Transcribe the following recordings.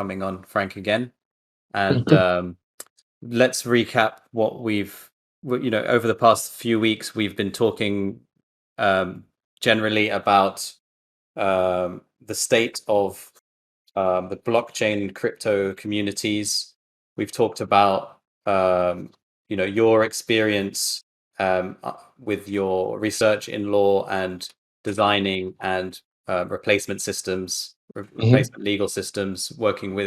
coming on, Frank, again. And Good. let's recap what over the past few weeks, we've been talking generally about the state of the blockchain and crypto communities. We've talked about your experience with your research in law and designing and replacement systems, replacement legal systems, working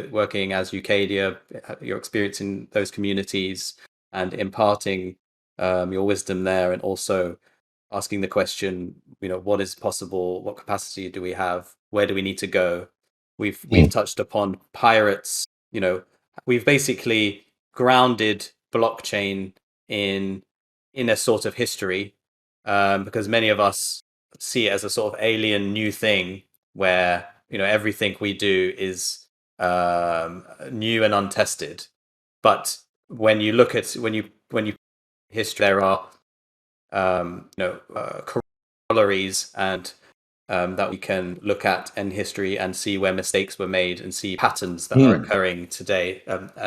as Ucadia, your experience in those communities, and imparting your wisdom there, and also asking the question, what is possible? What capacity do we have? Where do we need to go? We've touched upon pirates. We've basically grounded blockchain in a sort of history, because many of us see it as a sort of alien new thing where everything we do is new and untested. But when you look at when you history, there are corollaries and that we can look at in history and see where mistakes were made and see patterns that are occurring today,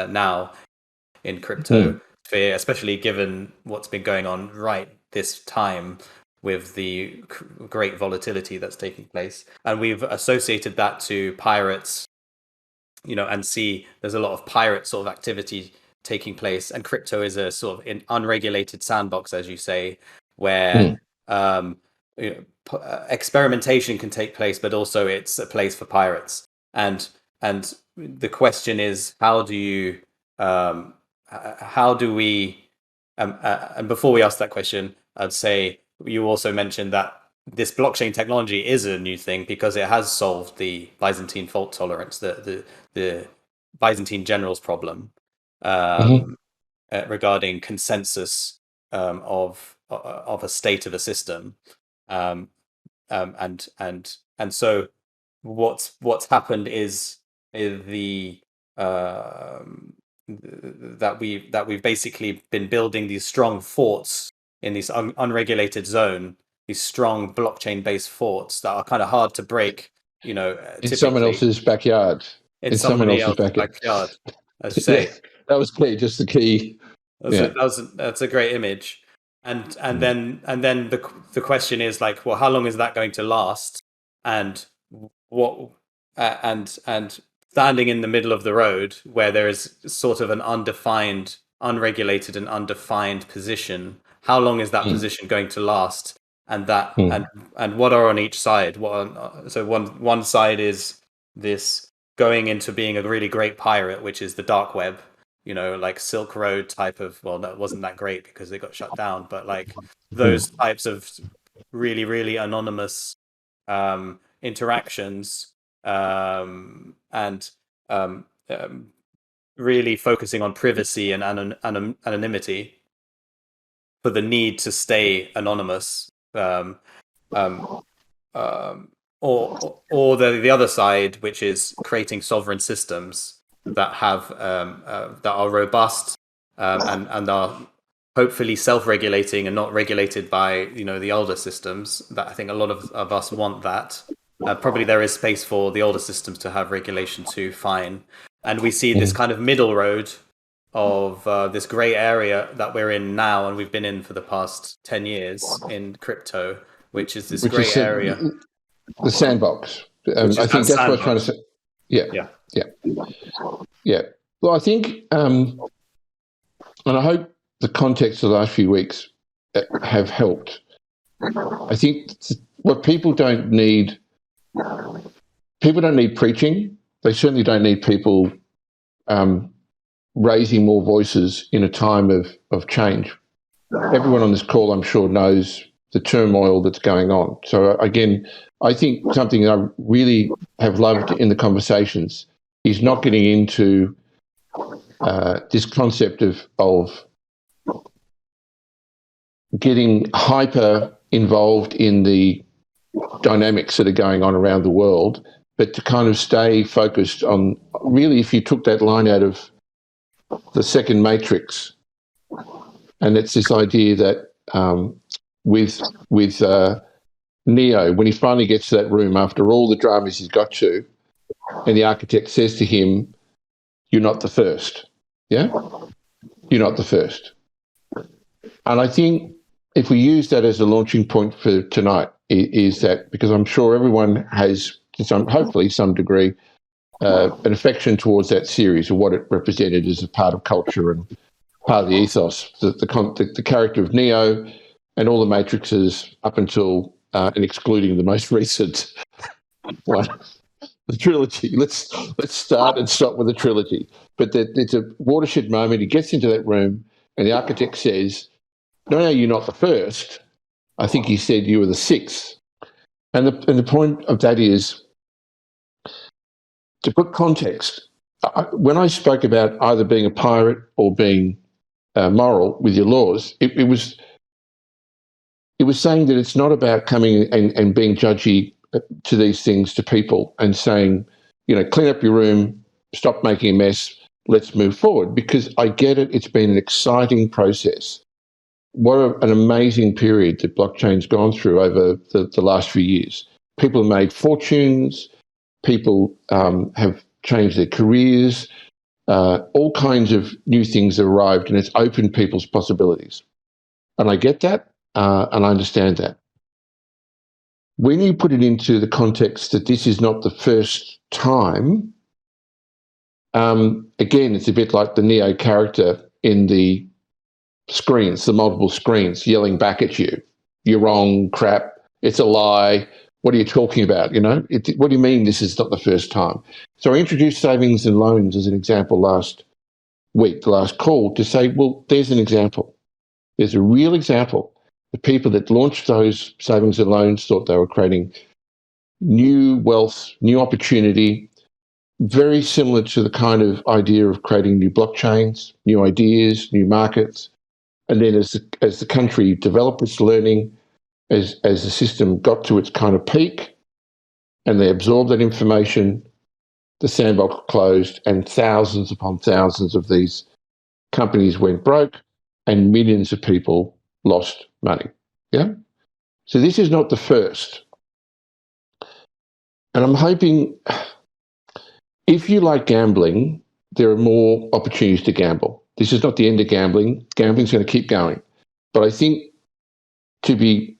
now in crypto sphere, especially given what's been going on right this time with the great volatility that's taking place. And we've associated that to pirates, and see there's a lot of pirate sort of activity taking place. And crypto is a sort of an unregulated sandbox, as you say, where experimentation can take place, but also it's a place for pirates. And the question is, how do we and before we ask that question, I'd say you also mentioned that this blockchain technology is a new thing because it has solved the Byzantine fault tolerance, the Byzantine generals problem, regarding consensus of a state of a system, and so what's happened is that we've basically been building these strong forts in this unregulated zone, these strong blockchain-based forts that are kind of hard to break. In someone else's backyard. In somebody else's backyard, as you say. Yeah, that was clear. Just the key. That's a great image. And then the question is like, well, how long is that going to last? And what and standing in the middle of the road where there is sort of an unregulated and undefined position, how long is that position going to last? And that and what are on each side? So one side is this going into being a really great pirate, which is the dark web, like Silk Road type of, well, that wasn't that great because it got shut down, but like those types of really, really anonymous interactions, and really focusing on privacy and anonymity for the need to stay anonymous, or the other side, which is creating sovereign systems that have that are robust, and are hopefully self-regulating and not regulated by the older systems. That I think a lot of us want that. Probably there is space for the older systems to have regulation too, fine. And we see this kind of middle road of this gray area that we're in now, and we've been in for the past 10 years in crypto, which is this gray area. The sandbox. I think that's what I'm trying to say. Yeah. Well, I think, and I hope the context of the last few weeks have helped. I think what people don't need preaching. They certainly don't need people raising more voices in a time of change. Everyone on this call, I'm sure, knows the turmoil that's going on. So again, I think something that I really have loved in the conversations is not getting into this concept of getting hyper involved in the dynamics that are going on around the world, but to kind of stay focused on, really, if you took that line out of the second Matrix, and it's this idea that with Neo, when he finally gets to that room after all the dramas he's got to, and the architect says to him, you're not the first. Yeah? You're not the first. And I think if we use that as a launching point for tonight, is that because I'm sure everyone has, hopefully some degree, an affection towards that series or what it represented as a part of culture and part of the ethos, the character of Neo and all the Matrixes up until and excluding the most recent one, the trilogy. Let's start and stop with the trilogy. But it's a watershed moment. He gets into that room and the architect says, no, you're not the first. I think he said you were the sixth. And the point of that is, to put context, when I spoke about either being a pirate or being moral with your laws, it was saying that it's not about coming and being judgy to these things to people and saying, clean up your room, stop making a mess, let's move forward. Because I get it, it's been an exciting process. What an amazing period that blockchain's gone through over the last few years. People have made fortunes, people have changed their careers, all kinds of new things have arrived, and it's opened people's possibilities. And I get that, and I understand that. When you put it into the context that this is not the first time, again, it's a bit like the Neo character in the screens, the multiple screens, yelling back at you. You're wrong, crap, it's a lie. What are you talking about? What do you mean this is not the first time? So I introduced savings and loans as an example last week, the last call, to say, well, there's an example. There's a real example. The people that launched those savings and loans thought they were creating new wealth, new opportunity, very similar to the kind of idea of creating new blockchains, new ideas, new markets. And then as the country developed its learning, as the system got to its kind of peak and they absorbed that information, the sandbox closed and thousands upon thousands of these companies went broke and millions of people lost money. Yeah? So this is not the first. And I'm hoping, if you like gambling, there are more opportunities to gamble. This is not the end of gambling. Gambling's going to keep going. But I think, to be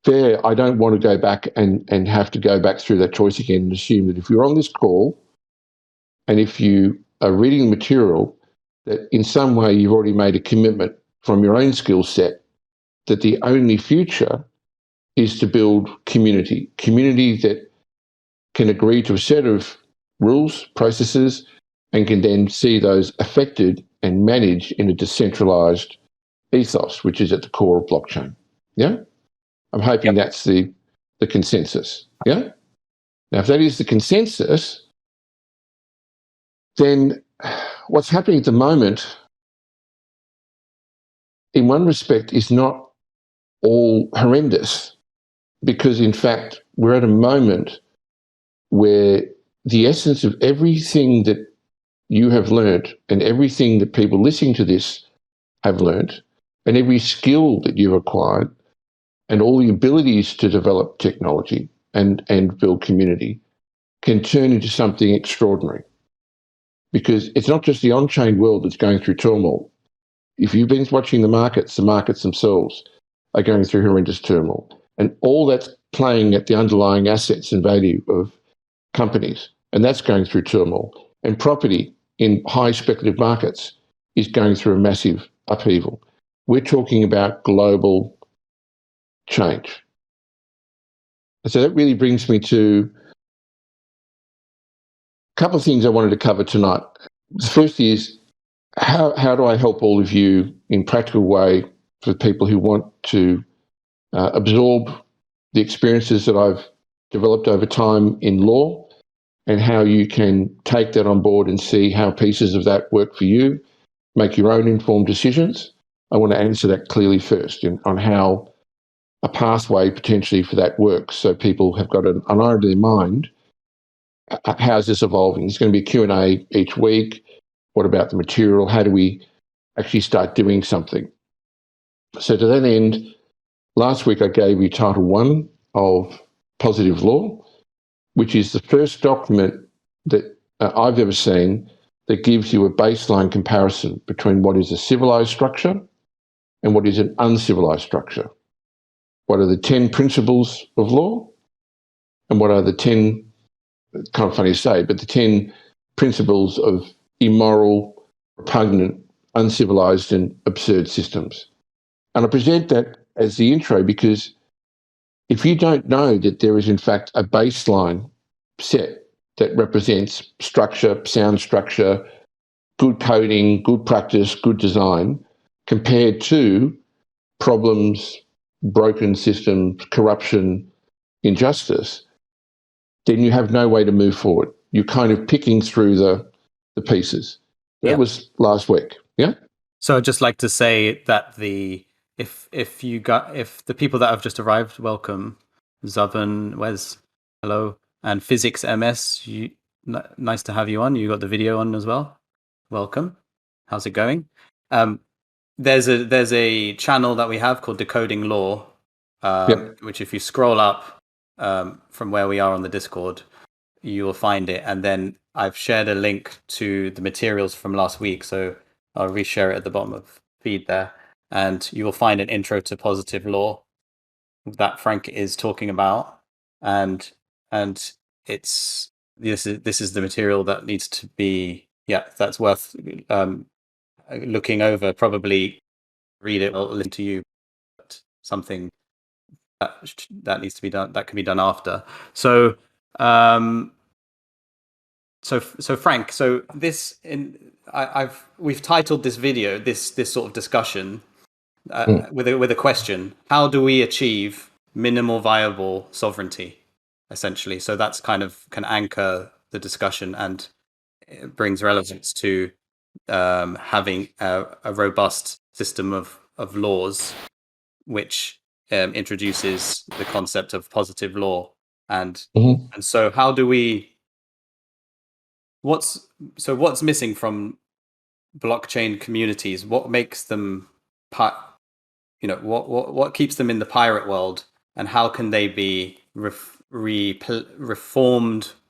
fair, I don't want to go back and have to go back through that choice again and assume that if you're on this call and if you are reading the material, that in some way you've already made a commitment from your own skill set that the only future is to build community that can agree to a set of rules, processes, and can then see those affected and managed in a decentralised ethos, which is at the core of blockchain. Yeah? I'm hoping that's the consensus. Yeah? Now, if that is the consensus, then what's happening at the moment, in one respect, is not all horrendous, because, in fact, we're at a moment where the essence of everything that you have learned and everything that people listening to this have learned and every skill that you've acquired and all the abilities to develop technology and build community can turn into something extraordinary. Because it's not just the on-chain world that's going through turmoil. If you've been watching the markets themselves are going through horrendous turmoil. And all that's playing at the underlying assets and value of companies, and that's going through turmoil. And property in high speculative markets is going through a massive upheaval. We're talking about global change. And so that really brings me to a couple of things I wanted to cover tonight. The first is, how do I help all of you in a practical way for people who want to absorb the experiences that I've developed over time in law, and how you can take that on board and see how pieces of that work for you, make your own informed decisions. I want to answer that clearly first on how a pathway potentially for that works, so people have got an eye to their mind. How's this evolving? There's going to be a Q&A each week. What about the material? How do we actually start doing something? So to that end, last week I gave you Title 1 of Positive Law, which is the first document that I've ever seen that gives you a baseline comparison between what is a civilized structure and what is an uncivilized structure. What are the 10 principles of law? And what are the 10, kind of funny to say, but the 10 principles of immoral, repugnant, uncivilized, and absurd systems? And I present that as the intro because if you don't know that there is, in fact, a baseline set that represents structure, sound structure, good coding, good practice, good design, compared to problems, broken systems, corruption, injustice, then you have no way to move forward. You're kind of picking through the pieces. That was last week. Yeah. So I'd just like to say that if the people that have just arrived, welcome. Zavan, Wes, hello, and Physics MS, nice to have you on. You got the video on as well. Welcome. How's it going? There's a channel that we have called Decoding Law, which if you scroll up from where we are on the Discord, you will find it. And then I've shared a link to the materials from last week, so I'll reshare it at the bottom of the feed there, and you will find an intro to positive law that Frank is talking about, and it's this is the material that needs to be that's worth looking over. Probably read it or listen to you, but something that needs to be done, that can be done after. So so Frank, so we've titled this video, this sort of discussion with a question: how do we achieve minimal viable sovereignty? Essentially, so that's kind of can anchor the discussion, and it brings relevance to having a robust system of laws, which introduces the concept of positive law, and so how do we? What's missing from blockchain communities? What makes them, what keeps them in the pirate world, and how can they be reformed,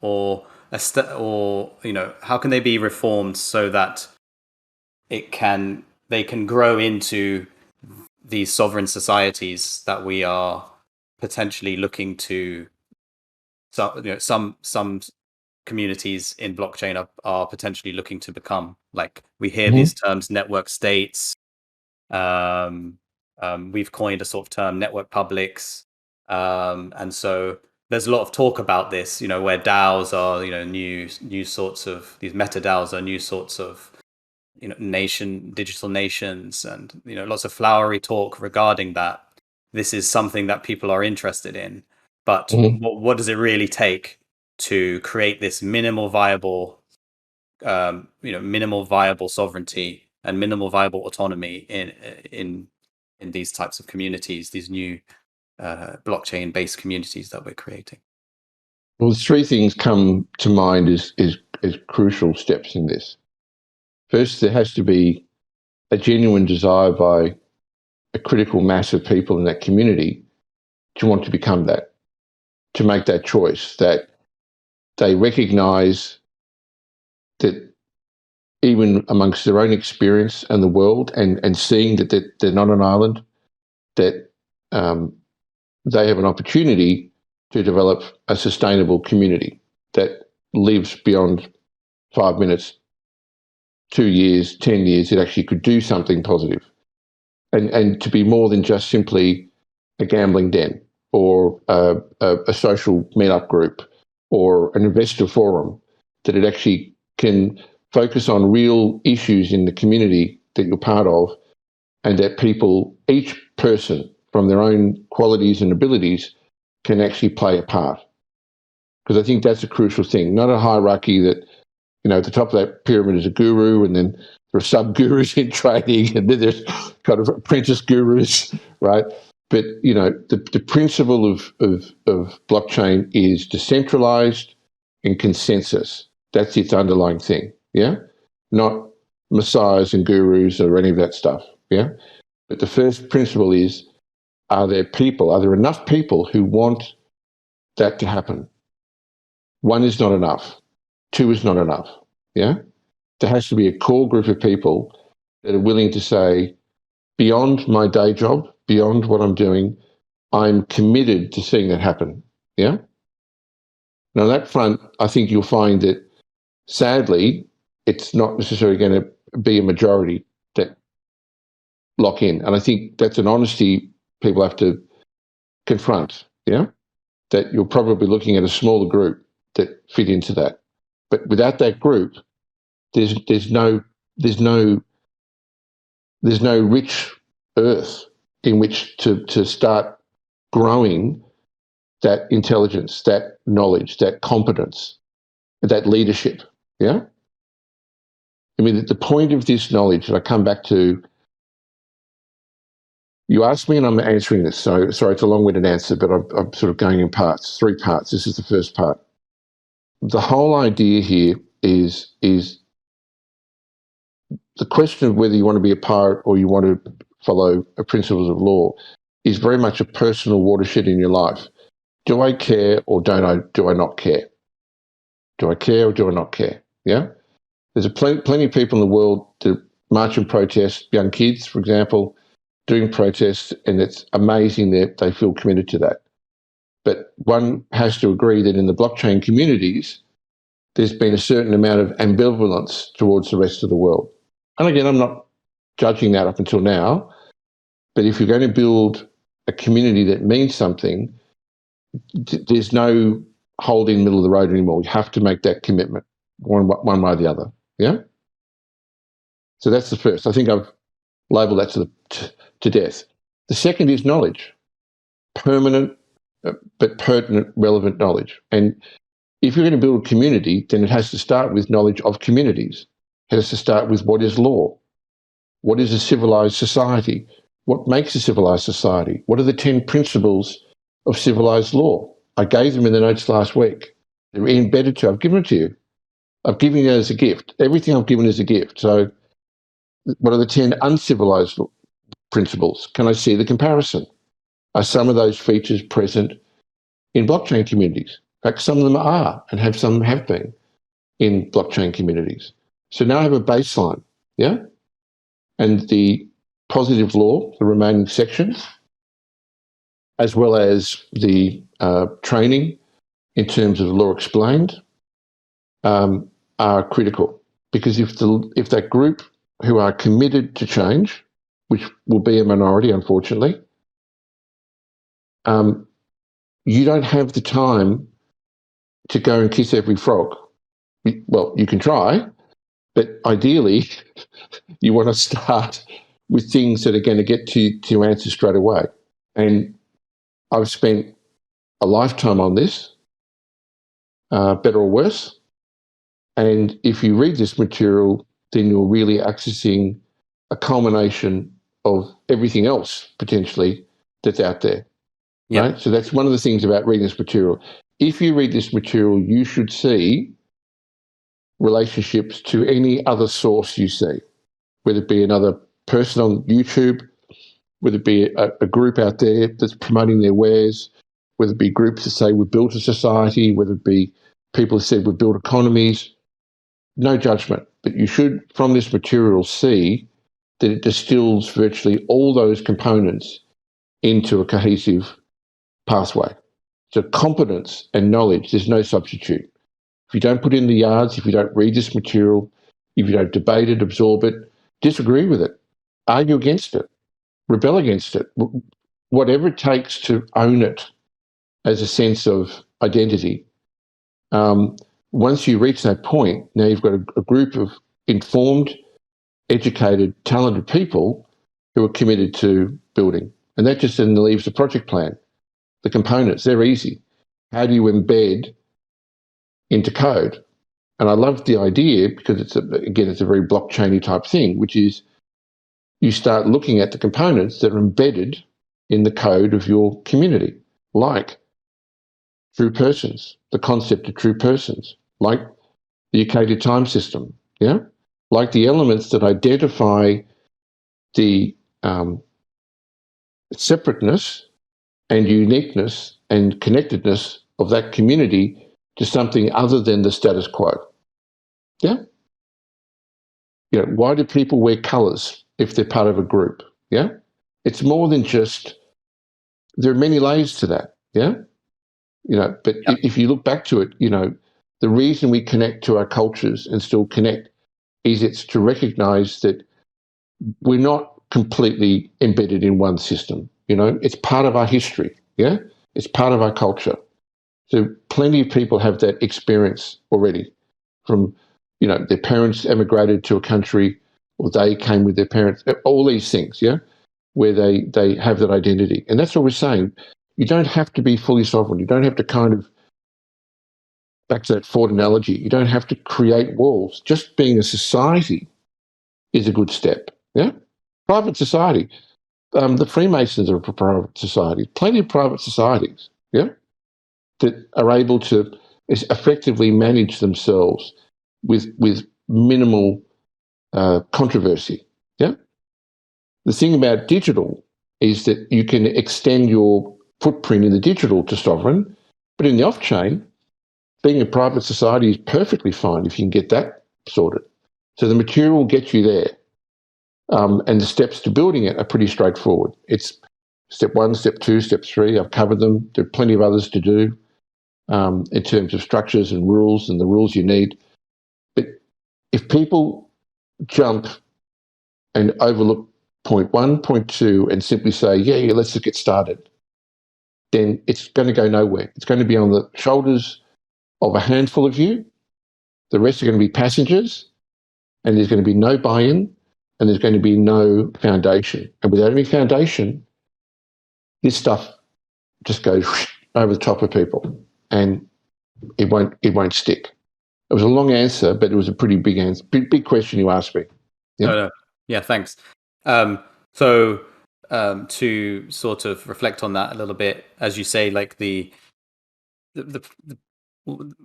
or how can they be reformed so that they can grow into these sovereign societies that we are potentially looking to? So some communities in blockchain are potentially looking to become. Like, we hear these terms, network states. We've coined a sort of term, network publics, and so there's a lot of talk about this, where DAOs are, new sorts of, these meta DAOs are new sorts of, digital nations, and lots of flowery talk regarding that. This is something that people are interested in, but what does it really take to create this minimal viable sovereignty and minimal viable autonomy in these types of communities, these new blockchain based communities that we're creating? Well, three things come to mind as crucial steps in this. First, there has to be a genuine desire by a critical mass of people in that community to want to become that, to make that choice, that they recognise that even amongst their own experience and the world, and seeing that they're not an island, that they have an opportunity to develop a sustainable community that lives beyond 5 minutes, 2 years, 10 years. It actually could do something positive, and to be more than just simply a gambling den, or a social meetup group, or an investor forum, that it actually can focus on real issues in the community that you're part of, and that people, each person from their own qualities and abilities, can actually play a part. Because I think that's a crucial thing, not a hierarchy that, at the top of that pyramid is a guru, and then there are sub-gurus in trading, and then there's kind of apprentice gurus, right? But, the principle of blockchain is decentralized and consensus. That's its underlying thing, yeah? Not messiahs and gurus or any of that stuff, yeah? But the first principle is, are there enough people who want that to happen? One is not enough. Two is not enough, yeah? There has to be a core group of people that are willing to say, beyond my day job, beyond what I'm doing, I'm committed to seeing that happen. Yeah. Now, on that front, I think you'll find that, sadly, it's not necessarily going to be a majority that lock in. And I think that's an honesty people have to confront. Yeah. That you're probably looking at a smaller group that fit into that. But without that group, there's no rich earth in which to start growing that intelligence, that knowledge, that competence, that leadership. Yeah. I mean, the point of this knowledge, and I come back to, you asked me and I'm answering this. So sorry, it's a long-winded answer, but I'm sort of going in parts, 3 parts. This is the first part. The whole idea here is the question of whether you want to be a pirate or you want to follow the principles of law is very much a personal watershed in your life. Do I care or do I not care? Do I care or do I not care? Yeah. There's plenty of people in the world that march and protest, young kids, for example, doing protests, and it's amazing that they feel committed to that. But one has to agree that in the blockchain communities, there's been a certain amount of ambivalence towards the rest of the world. And again, I'm not judging that up until now, but if you're going to build a community that means something, there's no holding in the middle of the road anymore. You have to make that commitment one way or the other. Yeah. So that's the first. I think I've labelled that to death. The second is knowledge, permanent but pertinent, relevant knowledge. And if you're going to build a community, then it has to start with knowledge of communities. It has to start with what is law, what is a civilized society, what makes a civilized society, what are the 10 principles of civilized law. I gave them in the notes last week. They're embedded to. I've given it to you. I've given it as a gift. Everything I've given is a gift. So what are the 10 uncivilized principles? Can I see the comparison? Are some of those features present in blockchain communities? In fact, some of them are, and some have been in blockchain communities. So now I have a baseline, yeah? And the positive law, the remaining sections, as well as the training in terms of law explained, are critical. Because if that group who are committed to change, which will be a minority, unfortunately, you don't have the time to go and kiss every frog. Well, you can try, but ideally, you want to start with things that are going to get to your answer straight away. And I've spent a lifetime on this, better or worse. And if you read this material, then you're really accessing a culmination of everything else potentially that's out there. Yep. Right? So that's one of the things about reading this material. If you read this material, you should see relationships to any other source you see, whether it be another person on YouTube, whether it be a group out there that's promoting their wares, whether it be groups that say we've built a society, whether it be people who said we've built economies. No judgment, but you should, from this material, see that it distills virtually all those components into a cohesive pathway. So competence and knowledge, there's no substitute. If you don't put in the yards, if you don't read this material, if you don't debate it, absorb it, disagree with it, argue against it, rebel against it, whatever it takes to own it as a sense of identity. Once you reach that point, now you've got a group of informed, educated, talented people who are committed to building. And that just then leaves the project plan. The components, they're easy. How do you embed into code? And I love the idea because it's a very blockchain-y type thing, which is you start looking at the components that are embedded in the code of your community, like true persons, the concept of true persons, like the Ucadia time system, yeah, like the elements that identify the separateness and uniqueness and connectedness of that community to something other than the status quo. Yeah. why do people wear colours if they're part of a group? Yeah, it's more than just. There are many layers to that. Yeah, But Yeah. if you look back to it, the reason we connect to our cultures and still connect is it's to recognise that we're not completely embedded in one system. It's part of our history. Yeah, it's part of our culture. So plenty of people have that experience already from, their parents emigrated to a country or they came with their parents, all these things, yeah, where they have that identity. And that's what we're saying. You don't have to be fully sovereign. You don't have to kind of, back to that Ford analogy, you don't have to create walls. Just being a society is a good step, yeah? Private society. The Freemasons are a private society. Plenty of private societies, yeah, that are able to effectively manage themselves with minimal controversy. Yeah. The thing about digital is that you can extend your footprint in the digital to sovereign, but in the off chain, being a private society is perfectly fine if you can get that sorted. So the material gets you there. And the steps to building it are pretty straightforward. It's step 1, step 2, step 3. I've covered them. There are plenty of others to do in terms of structures and rules and the rules you need. But if people jump and overlook point 1, point 2, and simply say, yeah, let's just get started, then it's going to go nowhere. It's going to be on the shoulders of a handful of you. The rest are going to be passengers, and there's going to be no buy-in, and there's going to be no foundation. And without any foundation, this stuff just goes over the top of people, and it won't stick. It was a long answer, but it was a pretty big answer, big question you asked me. Yeah. No. Yeah, thanks. So to sort of reflect on that a little bit, as you say, like the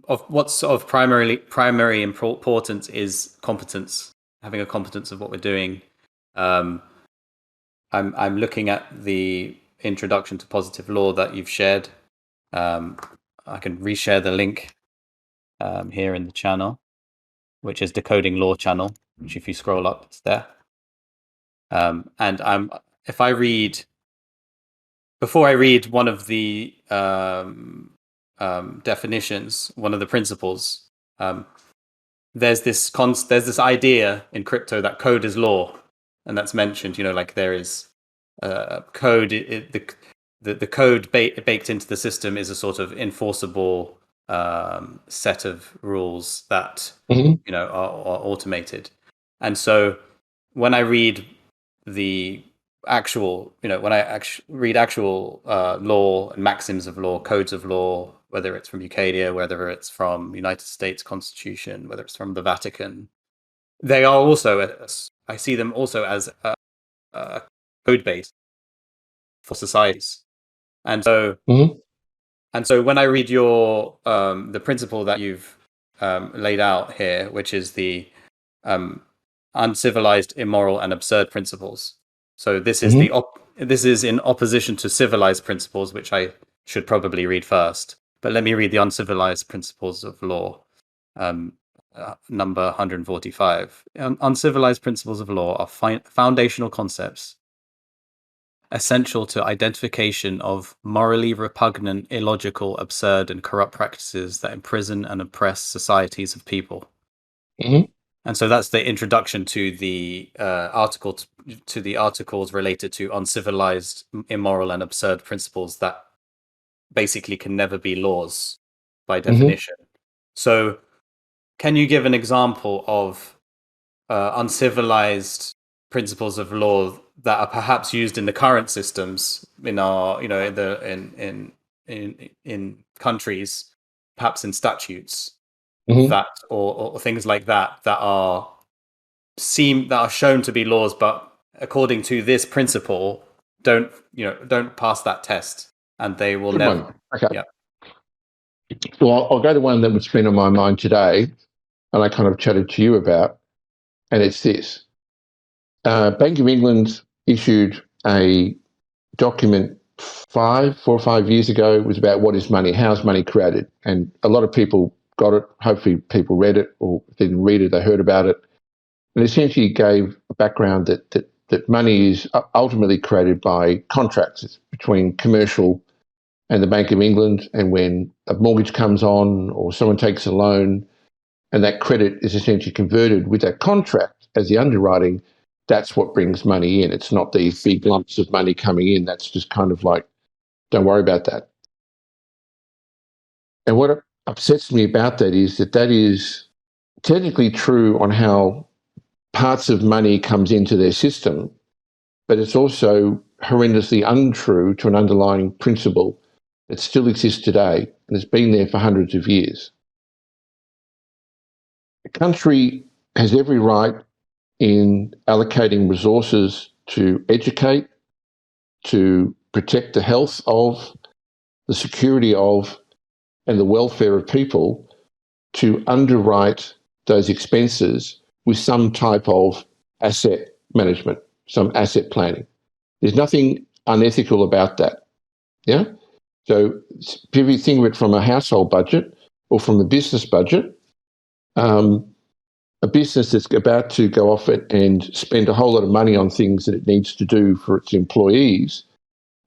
of what's of primary importance is competence, having a competence of what we're doing. I'm looking at the introduction to positive law that you've shared. I can reshare the link here in the channel, which is Decoding Law channel, which if you scroll up, it's there. And if I read, before I read one of the definitions, one of the principles, there's this idea in crypto that code is law, and that's mentioned. Like there is code. The code baked into the system is a sort of enforceable set of rules that are automated. And so when I read the actual, when I read actual law and maxims of law, codes of law, whether it's from Ucadia, whether it's from United States Constitution, whether it's from the Vatican, they are also, I see them also as a code base for societies. And so, when I read your the principle that you've laid out here, which is the uncivilized, immoral, and absurd principles. So this is this is in opposition to civilized principles, which I should probably read first. But let me read the uncivilized principles of law, number 145. Uncivilized principles of law are foundational concepts essential to identification of morally repugnant, illogical, absurd, and corrupt practices that imprison and oppress societies of people. And so that's the introduction to the article, to the articles related to uncivilized, immoral, and absurd principles that basically can never be laws by definition. So can you give an example of uncivilized principles of law that are perhaps used in the current systems in our, in countries, perhaps in statutes, that or things like that are shown to be laws, but according to this principle, don't pass that test, and they will never. One. Okay. Yeah. So I'll go to one that was been on my mind today, and I kind of chatted to you about, and it's this. Bank of England issued a document 4 or 5 years ago. It was about what is money, how is money created, and a lot of people got it. Hopefully, people read it, or if they didn't read it, they heard about it. and essentially gave a background that money is ultimately created by contracts between commercial and the Bank of England, and when a mortgage comes on or someone takes a loan and that credit is essentially converted with that contract as the underwriting, that's what brings money in. It's not these big lumps of money coming in. That's just kind of like, don't worry about that. And what upsets me about that is technically true on how parts of money comes into their system, but it's also horrendously untrue to an underlying principle that still exists today and has been there for hundreds of years. A country has every right in allocating resources to educate, to protect the health of, the security of, and the welfare of people, to underwrite those expenses with some type of asset management, some asset planning. There's nothing unethical about that. Yeah? So if you think of it from a household budget or from a business budget, a business that's about to go off and spend a whole lot of money on things that it needs to do for its employees,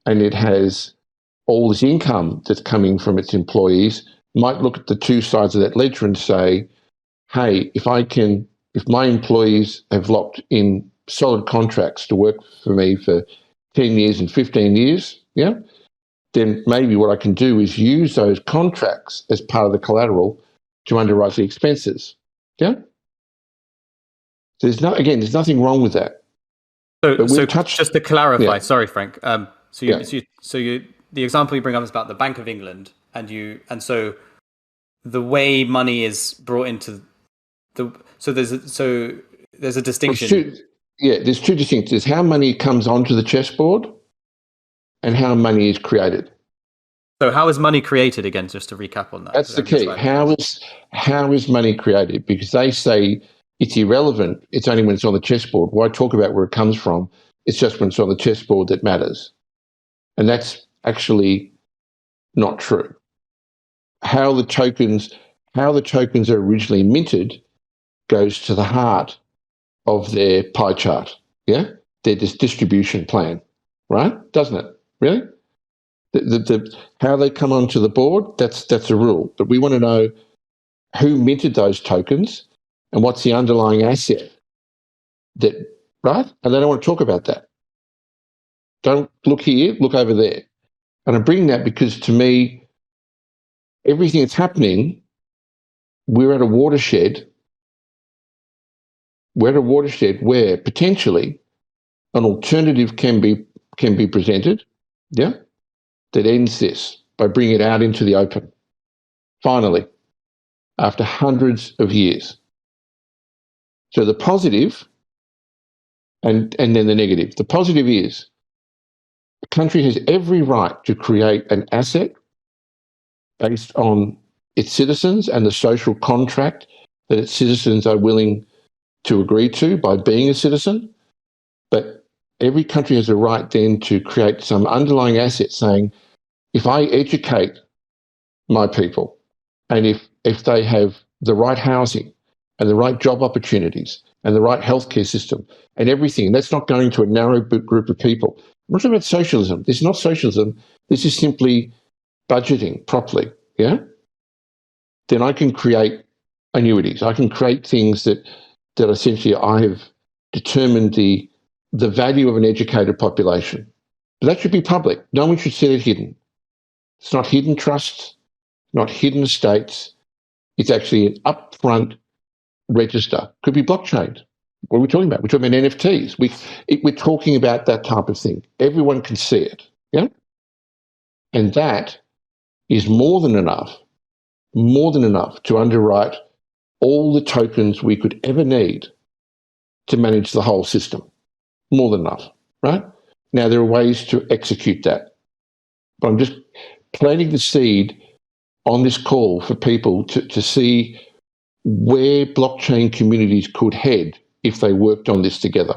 and it has all this income that's coming from its employees, might look at the two sides of that ledger and say, hey, if my employees have locked in solid contracts to work for me for 10 years and 15 years, yeah, then maybe what I can do is use those contracts as part of the collateral to underwrite the expenses. Yeah. So there's nothing wrong with that. So just to clarify, sorry, Frank. The example you bring up is about the Bank of England, and so the way money is brought into there's a distinction. There's two distinctions. There's how money comes onto the chessboard and how money is created. So how is money created again? Just to recap on that. That's the key. How is money created? Because they say it's irrelevant. It's only when it's on the chessboard. Why talk about where it comes from? It's just when it's on the chessboard that matters. And that's actually not true. How the tokens are originally minted goes to the heart of their pie chart. Yeah? Their distribution plan, right? Doesn't it? Really? How they come onto the board, that's a rule. But we want to know who minted those tokens and what's the underlying asset right? And they don't want to talk about that. Don't look here, look over there. And I bring that because to me, everything that's happening, we're at a watershed where potentially an alternative can be presented, yeah, that ends this by bringing it out into the open. Finally, after hundreds of years. So the positive and then the negative. The positive is a country has every right to create an asset based on its citizens and the social contract that its citizens are willing to agree to by being a citizen. But every country has a right then to create some underlying asset saying, if I educate my people and if they have the right housing and the right job opportunities and the right healthcare system and everything, that's not going to a narrow group of people. I'm not talking about socialism. This is not socialism. This is simply budgeting properly, yeah? Then I can create annuities. I can create things that essentially I have determined the value of an educated population. But that should be public. No one should see it hidden. It's not hidden trusts, not hidden estates. It's actually an upfront register. Could be blockchain. What are we talking about? We're talking about NFTs. We're talking about that type of thing. Everyone can see it. Yeah? And that is more than enough to underwrite all the tokens we could ever need to manage the whole system. More than enough, right? Now, there are ways to execute that. But I'm just planting the seed on this call for people to see where blockchain communities could head if they worked on this together,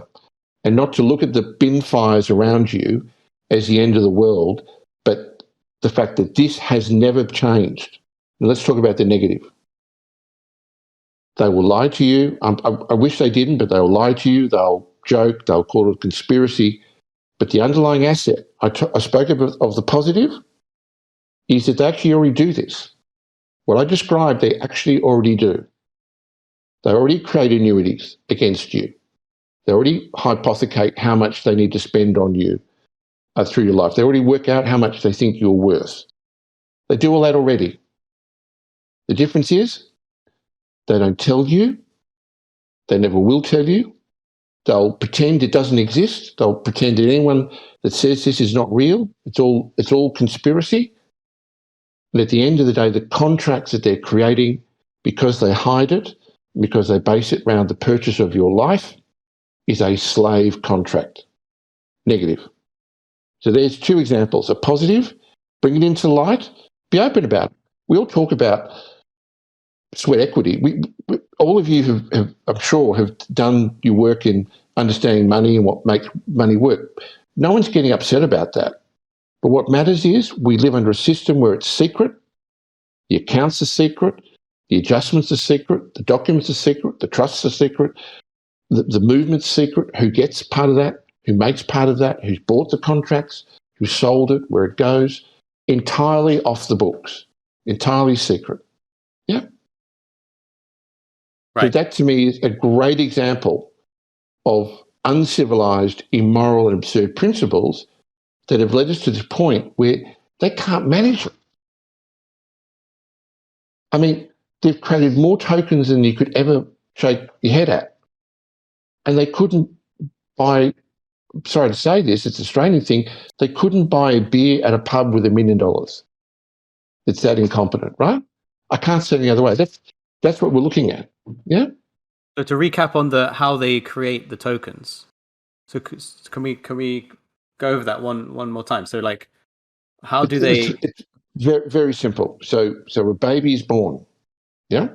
and not to look at the bin fires around you as the end of the world, but the fact that this has never changed. And let's talk about the negative. They will lie to you. I wish they didn't, but they'll lie to you. They'll joke. They'll call it a conspiracy. But the underlying asset, I spoke of the positive, is that they actually already do this. What I described, they actually already do. They already create annuities against you. They already hypothecate how much they need to spend on you through your life. They already work out how much they think you're worth. They do all that already. The difference is they don't tell you. They never will tell you. They'll pretend it doesn't exist. They'll pretend that anyone that says this is not real. It's all conspiracy. And at the end of the day, the contracts that they're creating, because they hide it, because they base it around the purchase of your life, is a slave contract. Negative. So there's two examples. A positive, bring it into light, be open about it. We all talk about sweat equity. All of you have, I'm sure, have done your work in understanding money and what makes money work. No one's getting upset about that. But what matters is we live under a system where it's secret, the accounts are secret, the adjustments are secret, the documents are secret, the trusts are secret, the movement's secret, who gets part of that, who makes part of that, who's bought the contracts, who sold it, where it goes, entirely off the books, entirely secret. Yeah. Right. So that to me is a great example of uncivilized, immoral, and absurd principles that have led us to this point where they can't manage it. I mean, they've created more tokens than you could ever shake your head at. And they couldn't buy, sorry to say this, it's a Australian thing, they couldn't buy a beer at a pub with $1 million. It's that incompetent, right? I can't say it any other way. That's what we're looking at. Yeah. So to recap on how they create the tokens. So can we go over that one more time? So like, how do they? It's very, very simple. So a baby is born. Yeah.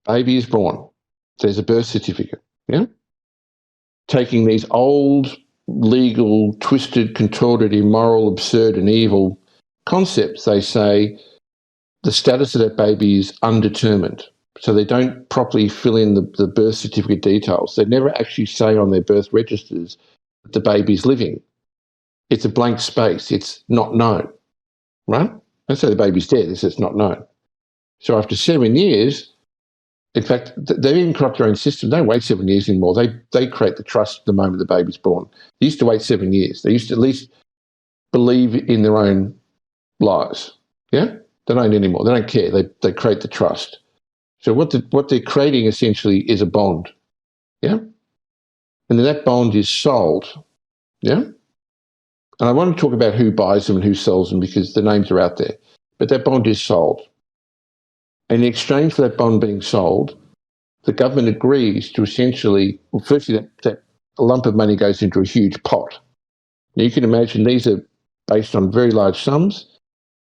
Baby is born. There's a birth certificate. Yeah. Taking these old, legal, twisted, contorted, immoral, absurd, and evil concepts, they say the status of that baby is undetermined. So they don't properly fill in the birth certificate details. They never actually say on their birth registers that the baby's living. It's a blank space. It's not known, right? Don't say the baby's dead. It's just not known. So after 7 years, in fact, they even corrupt their own system. They don't wait 7 years anymore. They create the trust the moment the baby's born. They used to wait 7 years. They used to at least believe in their own lies. Yeah? They don't anymore. They don't care. They create the trust. So what they're creating essentially is a bond. Yeah? And then that bond is sold. Yeah? And I want to talk about who buys them and who sells them because the names are out there. But that bond is sold. And in exchange for that bond being sold, the government agrees to essentially, well, firstly, that a lump of money goes into a huge pot. Now, you can imagine these are based on very large sums.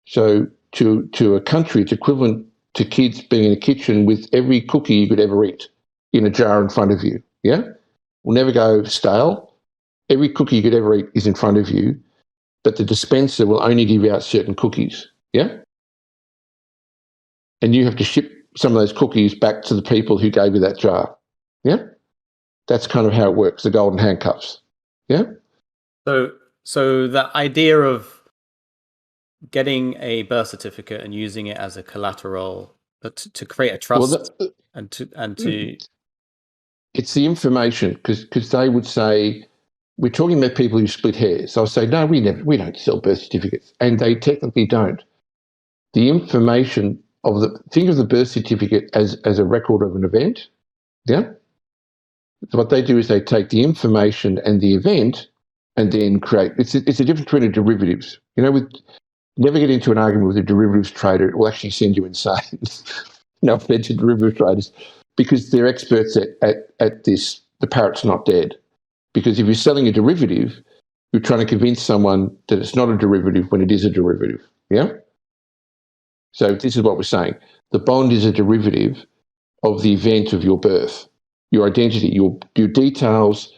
So to a country, it's equivalent to kids being in a kitchen with every cookie you could ever eat in a jar in front of you. Yeah? Will never go stale. Every cookie you could ever eat is in front of you, but the dispenser will only give you out certain cookies. Yeah? And you have to ship some of those cookies back to the people who gave you that jar. Yeah? That's kind of how it works, the golden handcuffs. Yeah? So that idea of getting a birth certificate and using it as a collateral to create a trust and to it's the information because they would say we're talking about people who split hairs. So I'll say no, we don't sell birth certificates, and they technically don't. The information think of the birth certificate as a record of an event. Yeah. So what they do is they take the information and the event and then create. It's a difference between a derivatives. Never get into an argument with a derivatives trader. It will actually send you insane. No offense to derivatives traders, because they're experts at this. The parrot's not dead. Because if you're selling a derivative, you're trying to convince someone that it's not a derivative when it is a derivative. Yeah? So this is what we're saying. The bond is a derivative of the event of your birth, your identity, your details,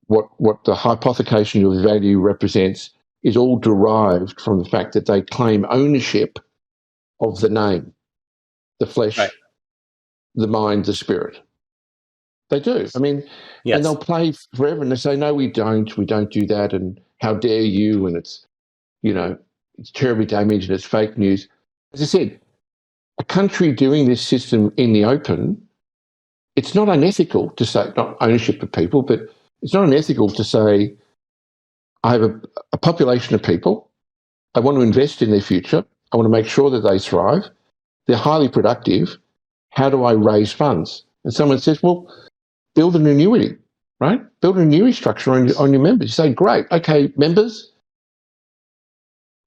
what the hypothecation of value represents is all derived from the fact that they claim ownership of the name. the flesh, Right. the mind, the spirit. They do. I mean, and Yes. they'll play forever, and they say, "No, we don't do that," and "How dare you?" and it's, it's terribly damaged and it's fake news. As I said, a country doing this system in the open, it's not unethical to say, not ownership of people, but it's not unethical to say, I have a population of people, I want to invest in their future, I want to make sure that they thrive, they're highly productive. How do I raise funds? And someone says, well, build an annuity, right? Build an annuity structure on your members. You say, great, okay, members,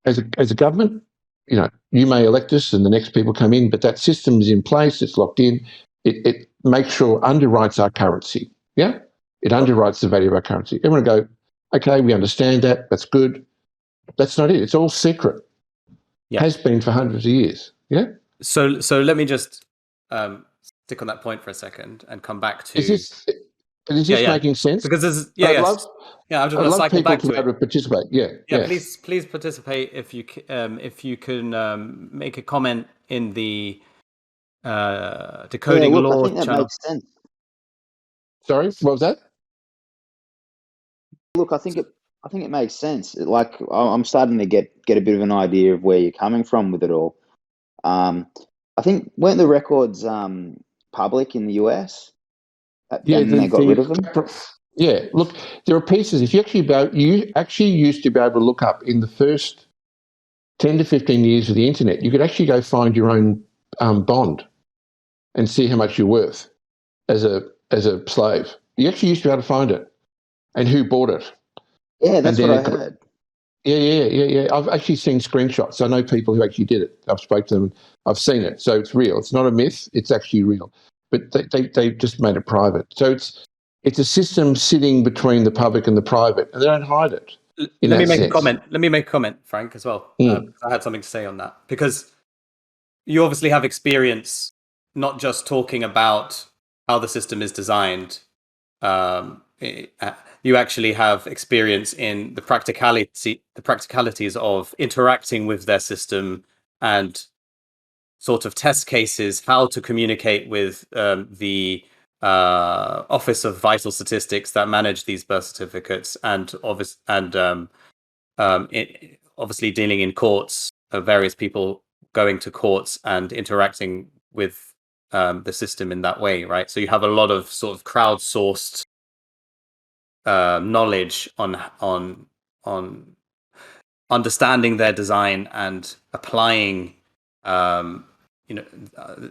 as a government, you may elect us and the next people come in, but that system is in place, it's locked in. It makes sure underwrites our currency. Yeah? It underwrites the value of our currency. Everyone go, okay, we understand that, that's good. That's not it. It's all secret. Yeah. Has been for hundreds of years. Yeah? So let me just stick on that point for a second and come back to Is this making sense? because this is I'd love I'm just I'd going to love cycle people back to to be it. able to participate. Yeah. Yeah, Yeah. please participate if you can make a comment in the Decoding look, I Law think that channel. makes sense. Sorry, what was that? Look, I think it makes sense. Like I'm starting to get a bit of an idea of where you're coming from with it all. I think weren't the records public in the US, Yeah, and they got rid of them? yeah. Look, there are pieces. If you actually used to be able to look up in the first 10 to 15 years of the internet, you could actually go find your own bond and see how much you're worth as a slave. You actually used to be able to find it and who bought it. Yeah, that's and what I then heard. Yeah. I've actually seen screenshots. I know people who actually did it. I've spoken to them. I've seen it. So it's real. It's not a myth. It's actually real. But they just made it private. So it's a system sitting between the public and the private, and they don't hide it. Let me make a comment. Let me make a comment, Frank, as well. I had something to say on that because you obviously have experience, not just talking about how the system is designed. You actually have experience in the practicalities of interacting with their system and sort of test cases, how to communicate with the Office of Vital Statistics that manage these birth certificates, and obviously dealing in courts, various people going to courts and interacting with the system in that way, right? So you have a lot of sort of crowdsourced knowledge on understanding their design and applying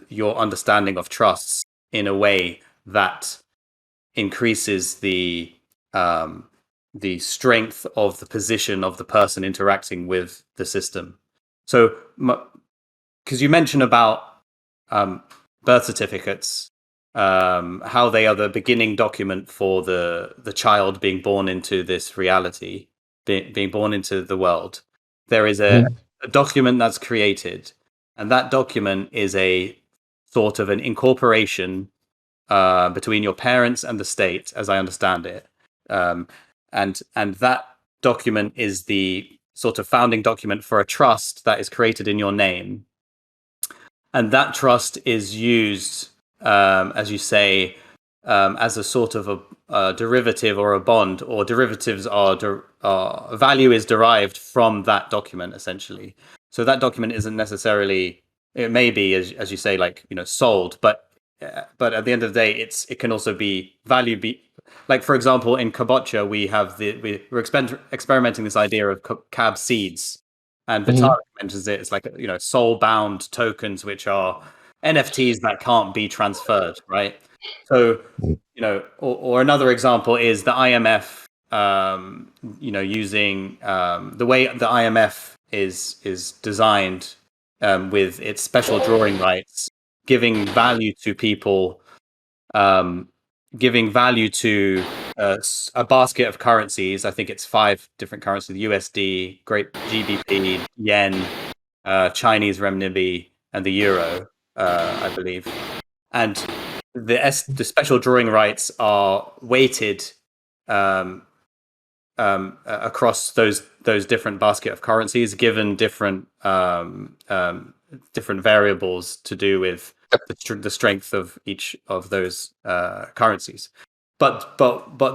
your understanding of trusts in a way that increases the strength of the position of the person interacting with the system. So because you mentioned about birth certificates, how they are the beginning document for the child being born into this reality, being born into the world. There is a document that's created, and that document is a sort of an incorporation between your parents and the state, as I understand it. And that document is the sort of founding document for a trust that is created in your name. And that trust is used, as you say, as a sort of a derivative or a bond, or derivatives value is derived from that document, essentially. So that document isn't necessarily, it may be, as you say, like, sold, but at the end of the day, it can also be like, for example, in Kabocha, we're experimenting this idea of cab seeds, and Vitalik mentions it. It's like, soul bound tokens, which are NFTs that can't be transferred, right? So, or another example is the IMF, using the way the IMF is designed, with its special drawing rights, giving value to people, giving value to a basket of currencies. I think it's 5 different currencies: the USD, Great GBP, Yen, Chinese renminbi, and the Euro, I believe. And the special drawing rights are weighted across those different basket of currencies, given different different variables to do with the strength of each of those currencies. But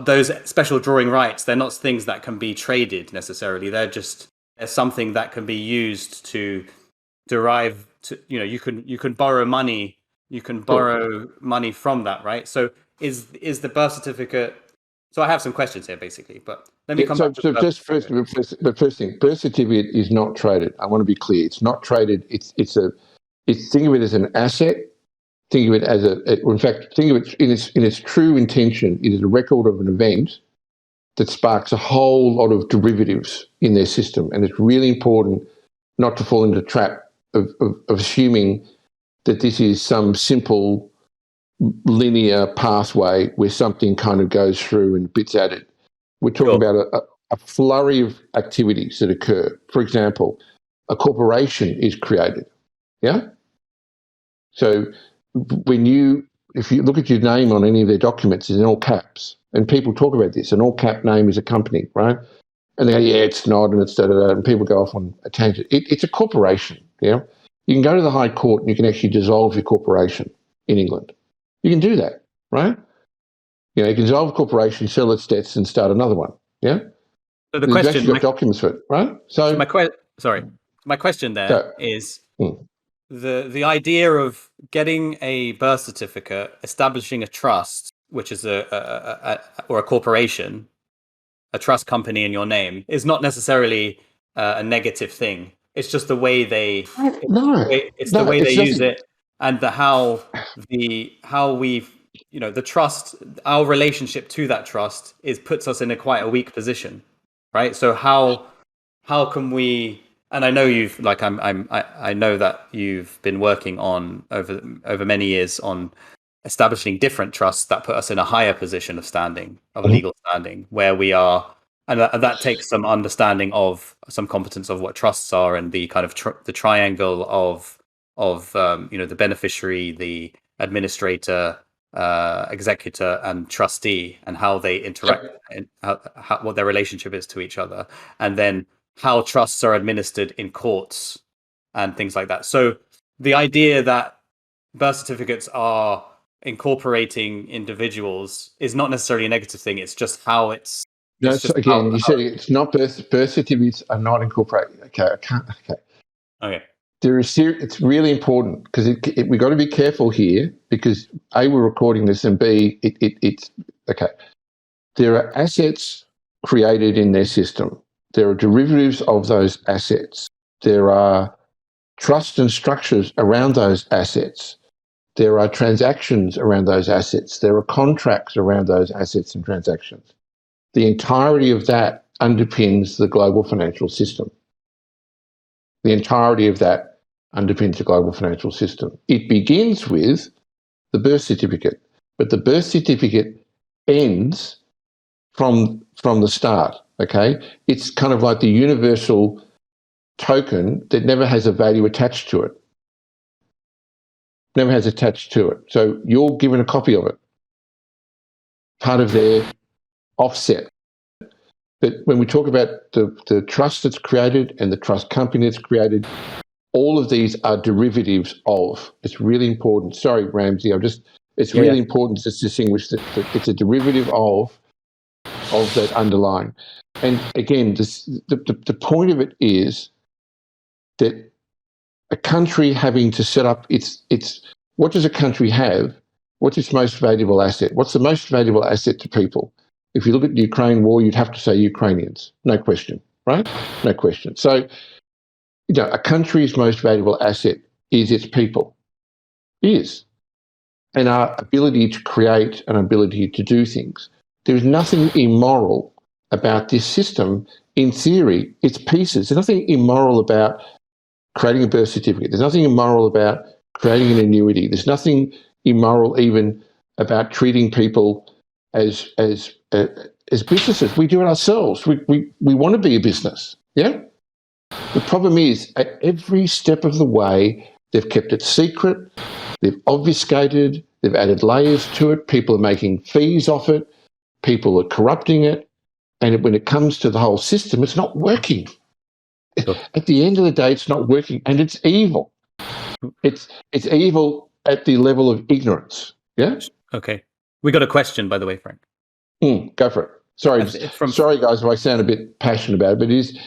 those special drawing rights, they're not things that can be traded necessarily. They're something that can be used to derive to, you can borrow money. You can borrow money from that, right? So is the birth certificate? So I have some questions here, basically, but let me come back to just first thing, birth certificate is not traded. I want to be clear. It's not traded. It's think of it as an asset. Think of it as in fact, think of it in its true intention. It is a record of an event that sparks a whole lot of derivatives in their system, and it's really important not to fall into the trap of assuming that this is some simple linear pathway where something kind of goes through and bits at it. We're talking about a flurry of activities that occur. For example, a corporation is created. Yeah. So if you look at your name on any of their documents, it's in all caps. And people talk about this. An all cap name is a company, right? And they go, yeah, it's not, and it's da-da-da, and people go off on a tangent. It's a corporation, yeah? You can go to the High Court and you can actually dissolve your corporation in England. You can do that, right? You can dissolve a corporation, sell its debts, and start another one, yeah? So the question... You've actually got documents for it, right? So my question there is the idea of getting a birth certificate, establishing a trust, which is or a corporation, a trust company in your name, is not necessarily a negative thing. It's just the way they use it, and how we the trust, our relationship to that trust puts us in quite a weak position, right? So how can we? And I know I know that you've been working on over many years on establishing different trusts that put us in a higher position of standing, of legal standing, where we are, and that takes some understanding of some competence of what trusts are, and the kind of the triangle of the beneficiary, the administrator, executor, and trustee, and how they interact, and what their relationship is to each other, and then how trusts are administered in courts and things like that. So the idea that birth certificates are incorporating individuals is not necessarily a negative thing. It's just how it's... No, you said it's not birth certificates are not incorporated. Okay, I can't. Okay. It's really important because we've got to be careful here, because A, we're recording this, and B, it's okay. There are assets created in their system. There are derivatives of those assets. There are trusts and structures around those assets. There are transactions around those assets. There are contracts around those assets and transactions. The entirety of that underpins the global financial system. The entirety of that underpins the global financial system. It begins with the birth certificate, but the birth certificate ends from the start, okay? It's kind of like the universal token that never has a value attached to it. Never has attached to it. So you're given a copy of it, part of their offset. But when we talk about the trust that's created and the trust company that's created, all of these are derivatives of. It's really important. Sorry, Ramsey, it's really important to distinguish that it's a derivative of that underlying. And again, the point of it is that a country having to set up its what does a country have? What's its most valuable asset? What's the most valuable asset to people? If you look at the Ukraine war, you'd have to say Ukrainians, no question, right? No question. So, a country's most valuable asset is its people, and our ability to create, an ability to do things. There's nothing immoral about this system. In theory, it's pieces. There's nothing immoral about creating a birth certificate. There's nothing immoral about creating an annuity. There's nothing immoral even about treating people as businesses. We do it ourselves. We want to be a business. Yeah. The problem is, at every step of the way, they've kept it secret. They've obfuscated. They've added layers to it. People are making fees off it. People are corrupting it. And when it comes to the whole system, it's not working. Sure. At the end of the day, it's not working, and it's evil. It's evil at the level of ignorance. Yeah. Okay. We got a question, by the way, Frank. Go for it. Sorry, sorry, guys, if I sound a bit passionate about it, but it is.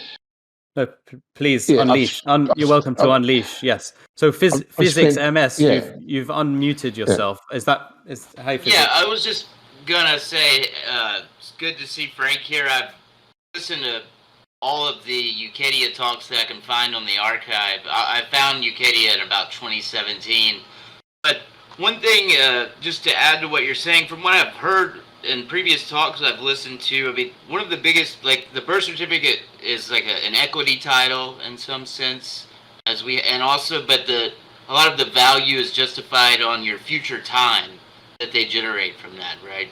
No, please unleash. You're welcome to unleash. Yes. So physics MS, you've unmuted yourself. Is how you feel? Yeah, I was just gonna say it's good to see Frank here. I've listened to all of the Ucadia talks that I can find on the archive. I found Ucadia in about 2017. But one thing, just to add to what you're saying, from what I've heard in previous talks I've listened to, I mean, one of the biggest, like the birth certificate is like an equity title in some sense, and also, but a lot of the value is justified on your future time that they generate from that, right?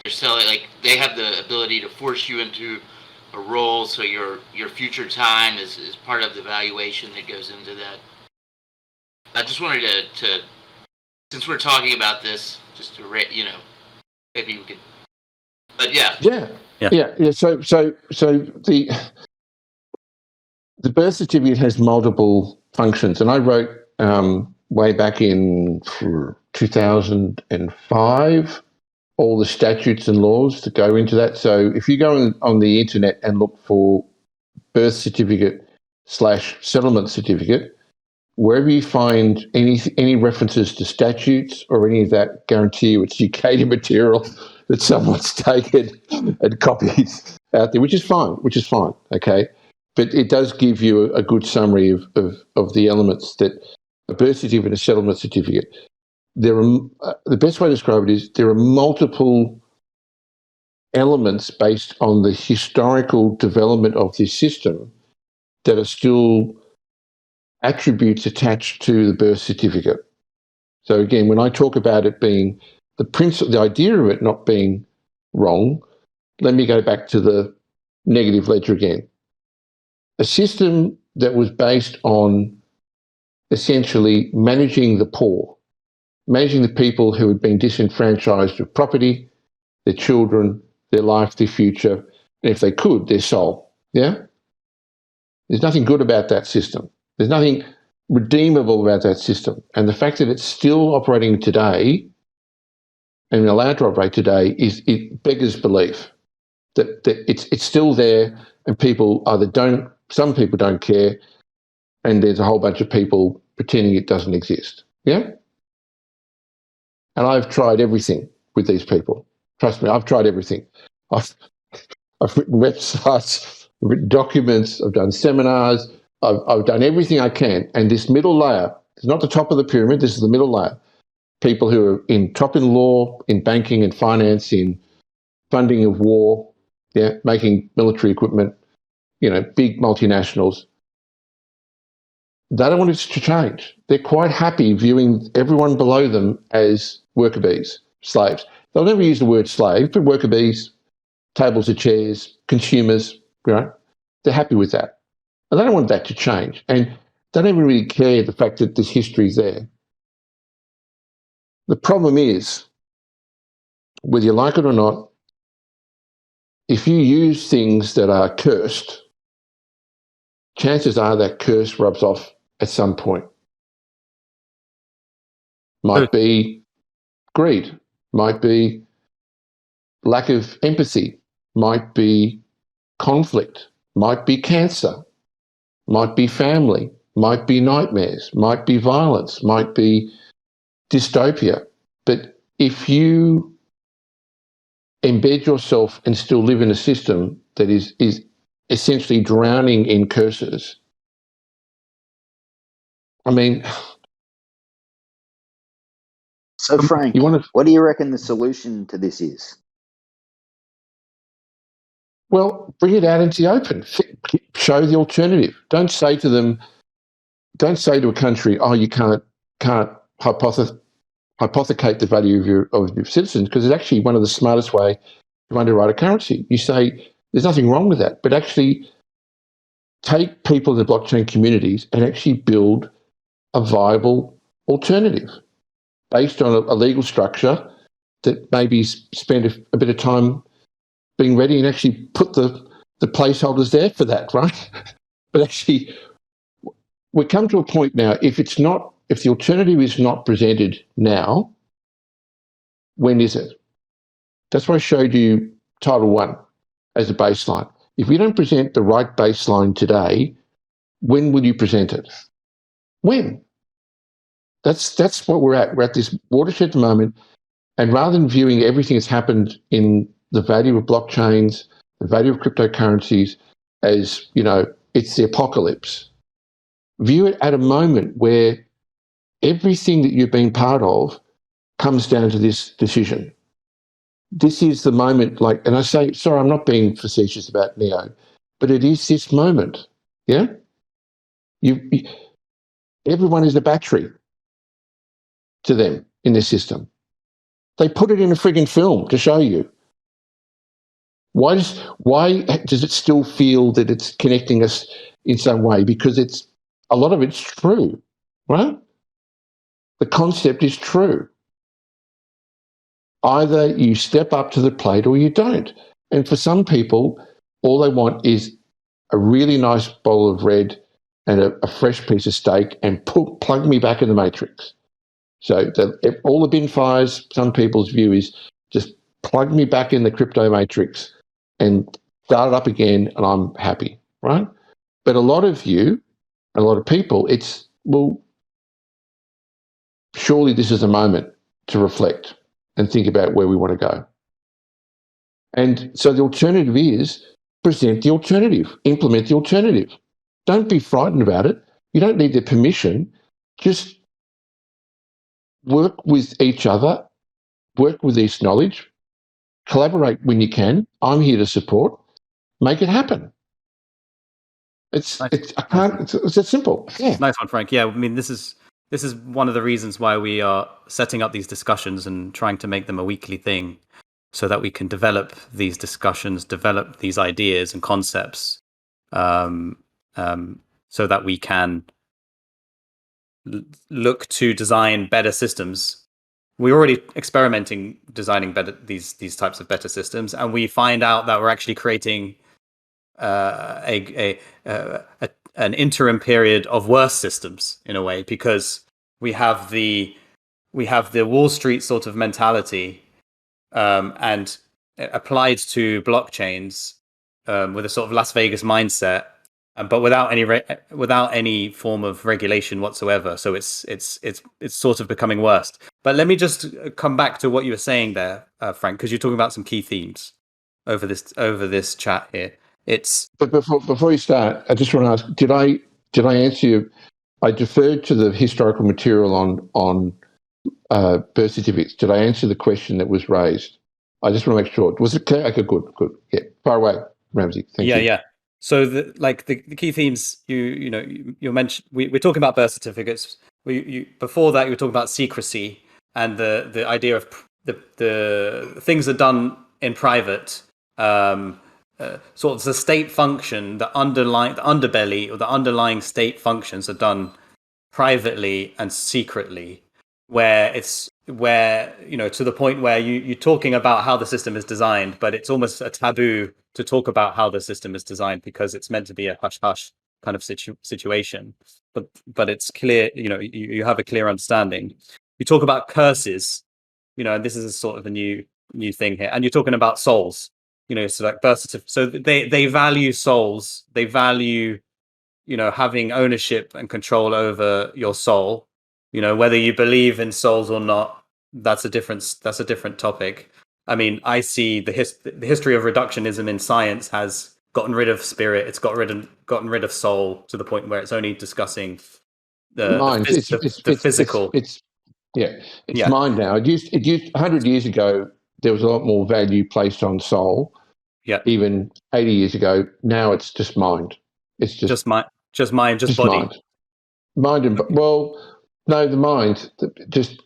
You're selling, like they have the ability to force you into a role, so your future time is part of the valuation that goes into that. I just wanted to since we're talking about this, just to maybe we could. But yeah. So the birth certificate has multiple functions, and I wrote way back in 2005 all the statutes and laws that go into that. So if you go on the internet and look for birth certificate / settlement certificate, wherever you find any references to statutes or any of that, guarantee you it's Ucadia material that someone's taken and copied out there, which is fine, okay? But it does give you a good summary of the elements that a birth certificate and a settlement certificate. The best way to describe it is there are multiple elements based on the historical development of this system that are still attributes attached to the birth certificate. So again, when I talk about it being the idea of it not being wrong, let me go back to the negative ledger again. A system that was based on essentially managing the poor, managing the people who had been disenfranchised of property, their children, their life, their future, and if they could, their soul. Yeah? There's nothing good about that system. There's nothing redeemable about that system. And the fact that it's still operating today and allowed to operate today it beggars belief that it's still there, and some people don't care, and there's a whole bunch of people pretending it doesn't exist. Yeah? And I've tried everything with these people. Trust me, I've tried everything. I've written websites, I've written documents, I've done seminars, I've done everything I can. And this middle layer, it's not the top of the pyramid, this is the middle layer. People who are in law, in banking and finance, in funding of war, making military equipment, big multinationals. They don't want it to change. They're quite happy viewing everyone below them as worker bees, slaves. They'll never use the word slave, but worker bees, tables of chairs, consumers, they're happy with that. And they don't want that to change. And they don't even really care the fact that this history is there. The problem is, whether you like it or not, if you use things that are cursed, chances are that curse rubs off at some point. Might be greed, might be lack of empathy, might be conflict, might be cancer, might be family, might be nightmares, might be violence, might be dystopia. But if you embed yourself and still live in a system that is essentially drowning in curses, I mean... So, Frank, what do you reckon the solution to this is? Well, bring it out into the open. Show the alternative. Don't say to a country, "Oh, you can't hypothecate the value of your citizens," because it's actually one of the smartest way to underwrite a currency. You say there's nothing wrong with that, but actually take people in the blockchain communities and actually build a viable alternative based on a legal structure that maybe spend a bit of time being ready and actually put the placeholders there for that, right? But actually, we come to a point now, if the alternative is not presented now, when is it? That's why I showed you Title 1 as a baseline. If you don't present the right baseline today, when will you present it? When? That's what we're at. We're at this watershed at the moment. And rather than viewing everything that's happened in the value of blockchains, the value of cryptocurrencies as, it's the apocalypse, view it at a moment where everything that you've been part of comes down to this decision. This is the moment, and I say, sorry, I'm not being facetious about Neo, but it is this moment, yeah? Everyone is a battery to them in this system. They put it in a frigging film to show you. Why does it still feel that it's connecting us in some way? Because a lot of it's true, right? The concept is true. Either you step up to the plate or you don't. And for some people, all they want is a really nice bowl of red and a fresh piece of steak and plug me back in the matrix. So all the bin fires, some people's view is just plug me back in the crypto matrix and start it up again and I'm happy, right? But a lot of you, a lot of people, surely this is a moment to reflect and think about where we want to go. And so the alternative is present the alternative, implement the alternative. Don't be frightened about it. You don't need their permission. Just work with each other, work with this knowledge, collaborate when you can. I'm here to support. Make it happen. It's that simple. Yeah. Nice one, Frank. Yeah, I mean, this is one of the reasons why we are setting up these discussions and trying to make them a weekly thing, so that we can develop these discussions, develop these ideas and concepts, so that we can look to design better systems. We're already experimenting designing better these types of better systems, and we find out that we're actually creating an interim period of worse systems in a way, because we have the Wall Street sort of mentality, and applied to blockchains with a sort of Las Vegas mindset, but without any form of regulation whatsoever. So it's sort of becoming worse. But let me just come back to what you were saying there, Frank, because you're talking about some key themes over this chat here. But before you start, I just want to ask: Did I answer you? I deferred to the historical material on birth certificates. Did I answer the question that was raised? I just want to make sure. Was it clear? Okay, good. Yeah, far away, Ramsey. Thank you. Yeah. So the key themes you mentioned. We're talking about birth certificates. Before that, you were talking about secrecy and the idea of the things are done in private. Sort of the state function, the underbelly or the underlying state functions are done privately and secretly, where to the point where you're talking about how the system is designed, but it's almost a taboo to talk about how the system is designed because it's meant to be a hush-hush kind of situation. But it's clear, you have a clear understanding. You talk about curses, and this is a sort of a new thing here, and you're talking about souls. So like birth certificate. So they value souls. They value, having ownership and control over your soul. Whether you believe in souls or not, that's a different topic. I mean, I see the history of reductionism in science has gotten rid of spirit. It's gotten rid of soul to the point where it's only discussing the mind. The physical. It's mind now. It used 100 years ago. There was a lot more value placed on soul. Yeah. Even 80 years ago. Now it's just mind. It's just mind, just body. Mind and no, the mind. Just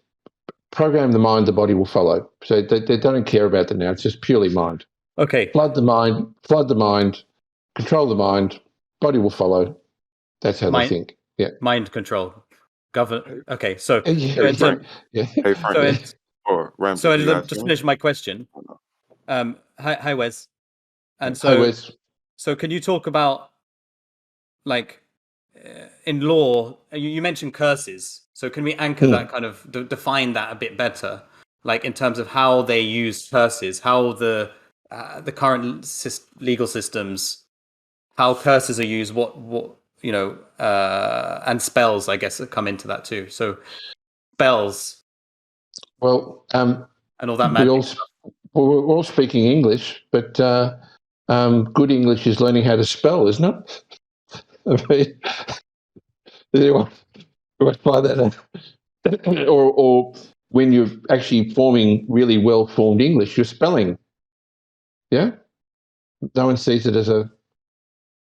program the mind. The body will follow. So they don't care about that now. It's just purely mind. Okay. Flood the mind. Control the mind. Body will follow. That's how they think. Yeah. Mind control. Govern. Okay. So. Hey, Frank. Or Ramsey, so just finish my question. Hi Wes. And Oh, it's so can you talk about, like, in law, you mentioned curses. So can we anchor that, kind of define that a bit better, like in terms of how they use curses, how the current legal systems, how curses are used, what and spells, I guess, that come into that too. So spells well, and all that we magic all stuff. we're all speaking English, but good English is learning how to spell, isn't it? I mean, anyone find that or when you're actually forming really well-formed English, you're spelling. Yeah? No one sees it as a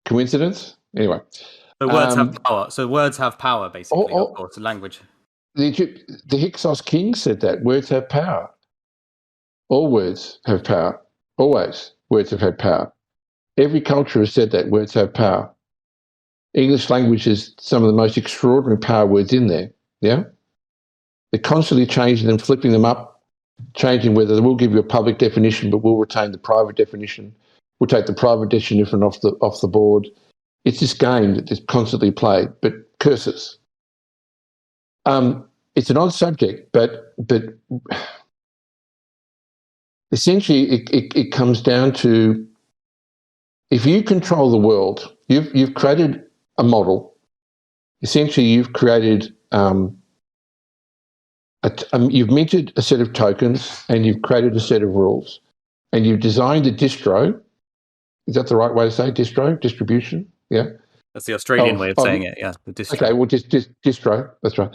coincidence. Anyway. So words have power. So words have power, basically, of Oh, course, language. the Hyksos king said that. Words have power. All words have power. Always words have had power. Every culture has said that words have power. English language has some of the most extraordinary power words in there. Yeah? They're constantly changing them, flipping them up, changing whether they will give you a public definition, but we'll retain the private definition. We'll take the private definition off the board. It's this game that is constantly played, but curses. It's an odd subject, but essentially it comes down to, if you control the world, you've created a model. Essentially, you've created you've minted a set of tokens and you've created a set of rules, and you've designed a distro. Is that the right way to say distro? Distribution? Yeah. That's the Australian way of saying it. Yeah, the distro. Okay, well, just distro. That's right.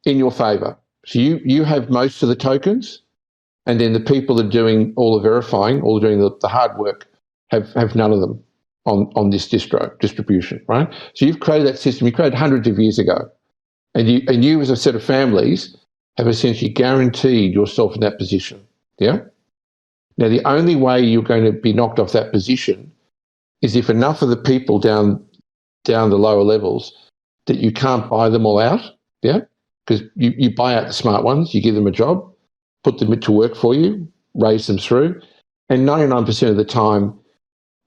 In your favour. So you have most of the tokens, and then the people that are doing all the verifying, all doing the hard work, have none of them on this distribution, right? So you've created that system. You created hundreds of years ago, and you as a set of families have essentially guaranteed yourself in that position. Yeah. Now, the only way you're going to be knocked off that position is if enough of the people down the lower levels that you can't buy them all out. Yeah. Because you buy out the smart ones, you give them a job, put them to work for you, raise them through. And 99% of the time,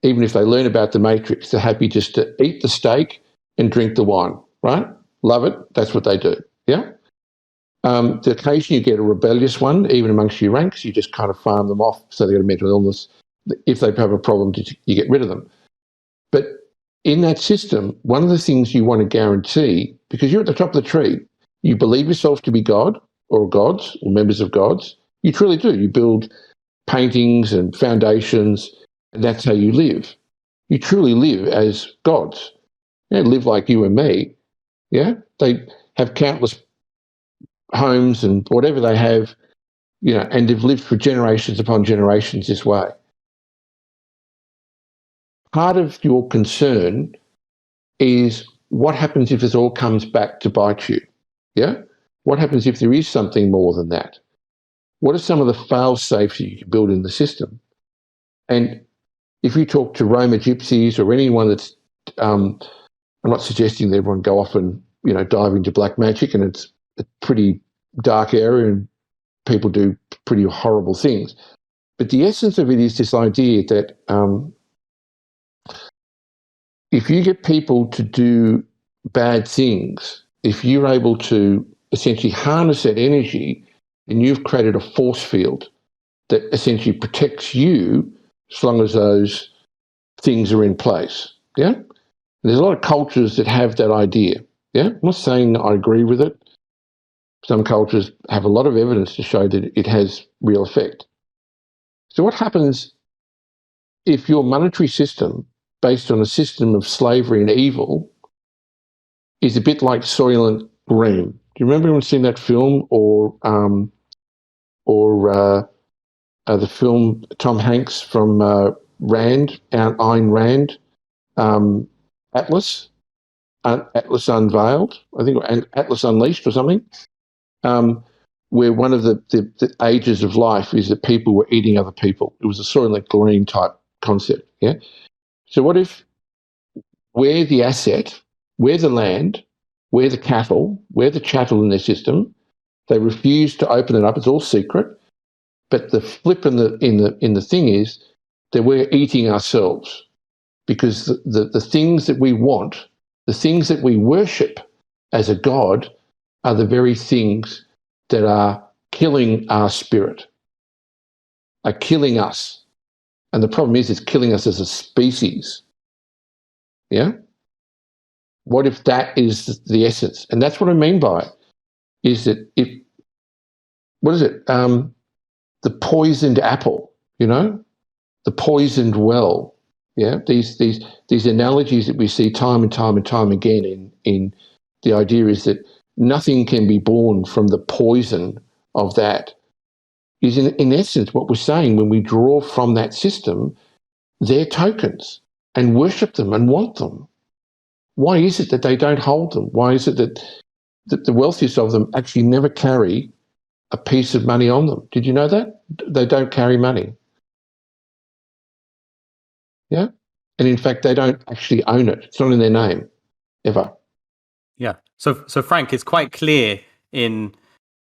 even if they learn about the matrix, they're happy just to eat the steak and drink the wine, right? Love it. That's what they do. Yeah. The occasion you get a rebellious one, even amongst your ranks, you just kind of farm them off so they've got a mental illness. If they have a problem, you get rid of them. But in that system, one of the things you want to guarantee, because you're at the top of the tree, you believe yourself to be God or gods or members of gods. You truly do. You build paintings and foundations, and that's how you live. You truly live as gods. They live like you and me. Yeah, they have countless homes and whatever they have, and they've lived for generations upon generations this way. Part of your concern is what happens if this all comes back to bite you? Yeah? What happens if there is something more than that? What are some of the fail-safes you can build in the system? And if you talk to Roma gypsies or anyone that's, I'm not suggesting that everyone go off and, dive into black magic, and it's a pretty dark area and people do pretty horrible things. But the essence of it is this idea that if you get people to do bad things, if you're able to essentially harness that energy, and you've created a force field that essentially protects you as long as those things are in place. Yeah? And there's a lot of cultures that have that idea. Yeah? I'm not saying I agree with it. Some cultures have a lot of evidence to show that it has real effect. So what happens if your monetary system, based on a system of slavery and evil, is a bit like Soylent Green? Do you remember anyone seeing that film, or the film Tom Hanks from Ayn Rand, Atlas Unveiled, I think, and Atlas Unleashed or something, where one of the ages of life is that people were eating other people. It was a Soylent Green type concept. Yeah. So what if we're the asset, we're the land, we're the cattle, we're the chattel in their system. They refuse to open it up. It's all secret. But the flip in the thing is, that we're eating ourselves, because the things that we want, the things that we worship as a god, are the very things that are killing our spirit, are killing us. And the problem is, it's killing us as a species. Yeah? What if that is the essence? And that's what I mean by it, is that what is it? The poisoned apple, the poisoned well. Yeah, these analogies that we see time and time and time again in the idea is that nothing can be born from the poison of that, is in essence what we're saying when we draw from that system their tokens and worship them and want them. Why is it that they don't hold them? Why is it that the wealthiest of them actually never carry a piece of money on them? Did you know that? They don't carry money. Yeah? And in fact, they don't actually own it. It's not in their name, ever. Yeah. So Frank, it's quite clear in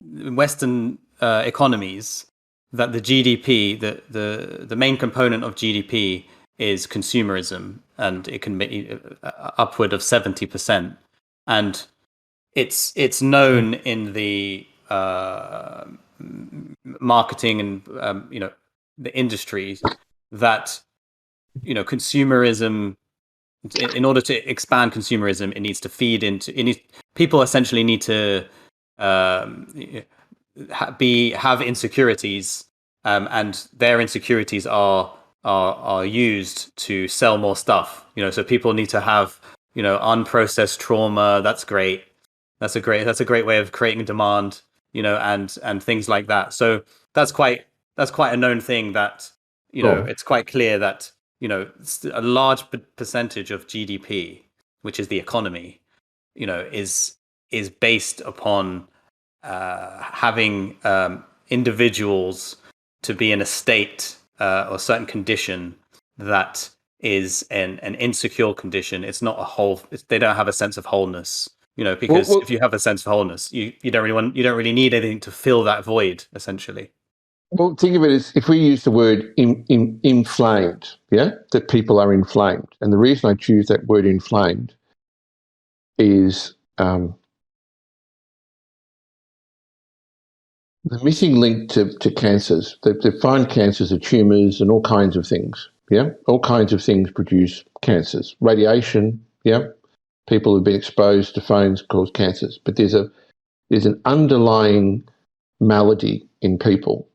Western economies that the GDP, the main component of GDP is consumerism, and it can be upward of 70%. And it's known in the marketing and the industries that consumerism, in order to expand consumerism, it needs to feed into people essentially need to have insecurities, and their insecurities are used to sell more stuff. So people need to have unprocessed trauma. That's great. That's a great way of creating demand. And things like that. So that's quite a known thing that it's quite clear that a large percentage of GDP, which is the economy, is based upon having individuals to be in a state or certain condition that is an insecure condition. It's not a whole. They don't have a sense of wholeness. Because if you have a sense of wholeness, you don't really need anything to fill that void, essentially. Well, think of it as, if we use the word inflamed, yeah, that people are inflamed. And the reason I choose that word inflamed is the missing link to cancers. They find cancers are tumours and all kinds of things, yeah? All kinds of things produce cancers. Radiation, yeah? People who've been exposed to phones cause cancers. But there's an underlying malady in people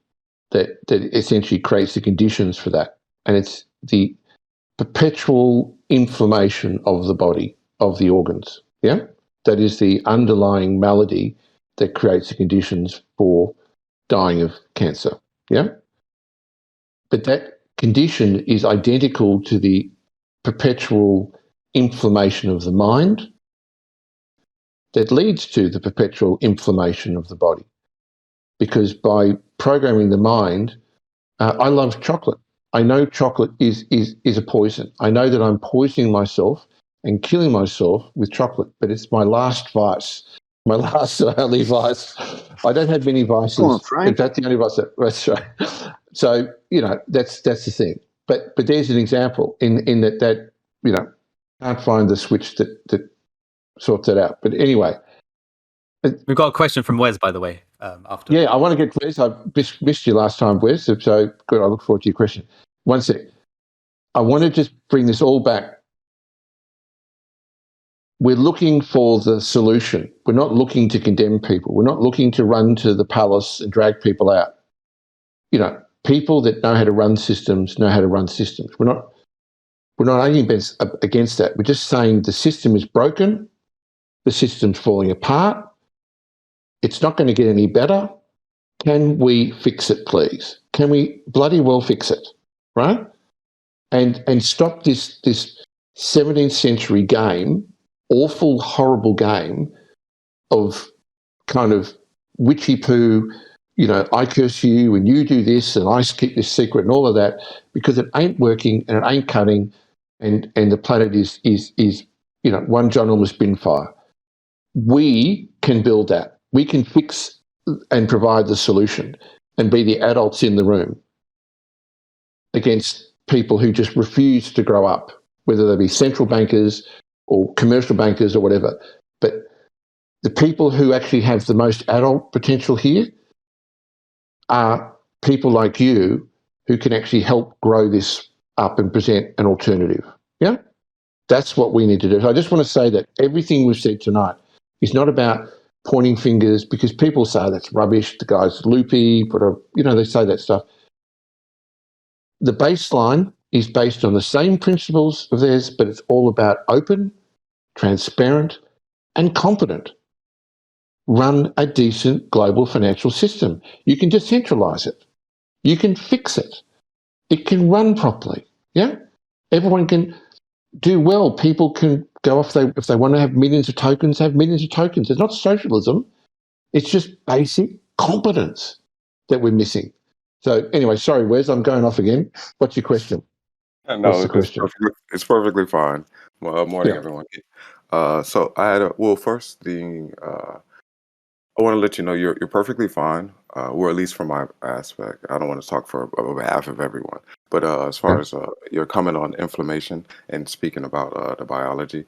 that essentially creates the conditions for that. And it's the perpetual inflammation of the body, of the organs. Yeah? That is the underlying malady that creates the conditions for dying of cancer. Yeah? But that condition is identical to the perpetual inflammation of the mind that leads to the perpetual inflammation of the body. Because by programming the mind, I love chocolate. I know chocolate is a poison. I know that I'm poisoning myself and killing myself with chocolate, but it's my last vice, my last only vice. I don't have many vices. Come on, Frank. That's the only vice. That's right. So that's the thing. But there's an example in that can't find the switch that sorts it out. But anyway. We've got a question from Wes, by the way. After. Yeah, I want to get Wes. I missed you last time, Wes. So good. I look forward to your question. One sec. I want to just bring this all back. We're looking for the solution. We're not looking to condemn people. We're not looking to run to the palace and drag people out. People that know how to run systems know how to run systems. We're not arguing against that. We're just saying the system is broken. The system's falling apart. It's not going to get any better. Can we fix it, please? Can we bloody well fix it, right? And stop this 17th century game, awful, horrible game of kind of witchy poo, I curse you and you do this and I keep this secret and all of that, because it ain't working and it ain't cutting, and the planet is one ginormous bin fire. We can build that. We can fix and provide the solution and be the adults in the room against people who just refuse to grow up, whether they be central bankers or commercial bankers or whatever. But the people who actually have the most adult potential here are people like you who can actually help grow this up and present an alternative. Yeah? That's what we need to do. So I just want to say that everything we've said tonight is not about pointing fingers, because people say that's rubbish, the guy's loopy, they say that stuff. The baseline is based on the same principles of theirs, but it's all about open, transparent, and competent. Run a decent global financial system. You can decentralize it. You can fix it. It can run properly. Yeah? Everyone can do well. People can go off, if they want to have millions of tokens, have millions of tokens. It's not socialism. It's just basic competence that we're missing. So anyway, sorry, Wes, I'm going off again. What's your question? What's No, the question? it's perfectly fine. Well, morning, Yeah. everyone. So I had first I want to let you know you're perfectly fine, or at least from my aspect. I don't want to talk for behalf of everyone, but as far Okay. as your comment on inflammation and speaking about the biology,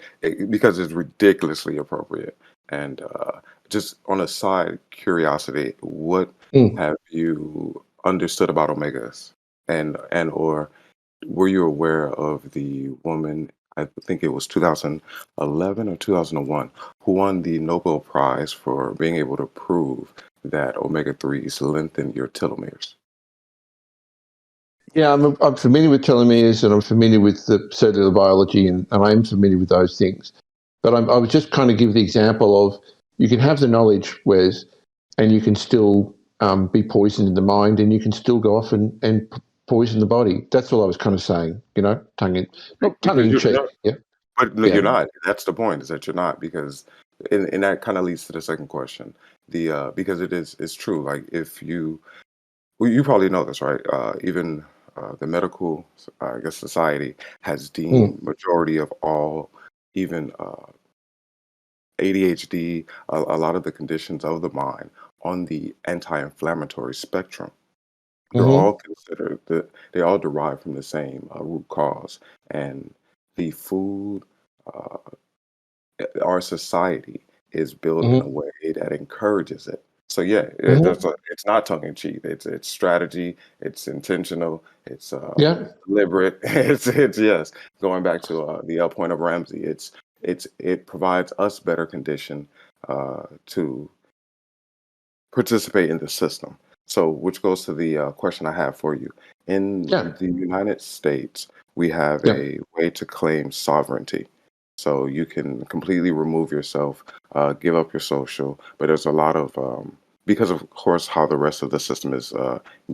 because it's ridiculously appropriate. And just on a side curiosity, what Mm. have you understood about omegas, and or were you aware of the woman, I think it was 2011 or 2001, who won the Nobel Prize for being able to prove that omega-3s lengthen your telomeres? Yeah, I'm familiar with telomeres, and I'm familiar with the cellular biology, and I am familiar with those things. But I was just kind of give the example of, you can have the knowledge, Wes, and you can still be poisoned in the mind, and you can still go off and poison the body. That's all I was kind of saying, tongue Because in you're cheek. not, Yeah, but no, yeah. you're not. That's the point, is that you're not, because and that kind of leads to the second question. Because it's true. Like, if you, well, you probably know this, right? Even the medical, I guess, society has Mm. deemed majority of all, even ADHD, a lot of the conditions of the mind on the anti-inflammatory spectrum. They're Mm-hmm. all considered that they all derive from the same root cause, and the food, uh, our society is built in a Mm-hmm. way that encourages it. So yeah, Mm-hmm. it's not tongue in cheek. It's strategy. It's intentional. Yeah. Deliberate. It's yes. Going back to the point of Ramsey, it provides us better condition to participate in the system. So, which goes to the question I have for you. In Yeah. the United States, we have Yeah. a way to claim sovereignty. So you can completely remove yourself, give up your social, but there's a lot of, because of course how the rest of the system is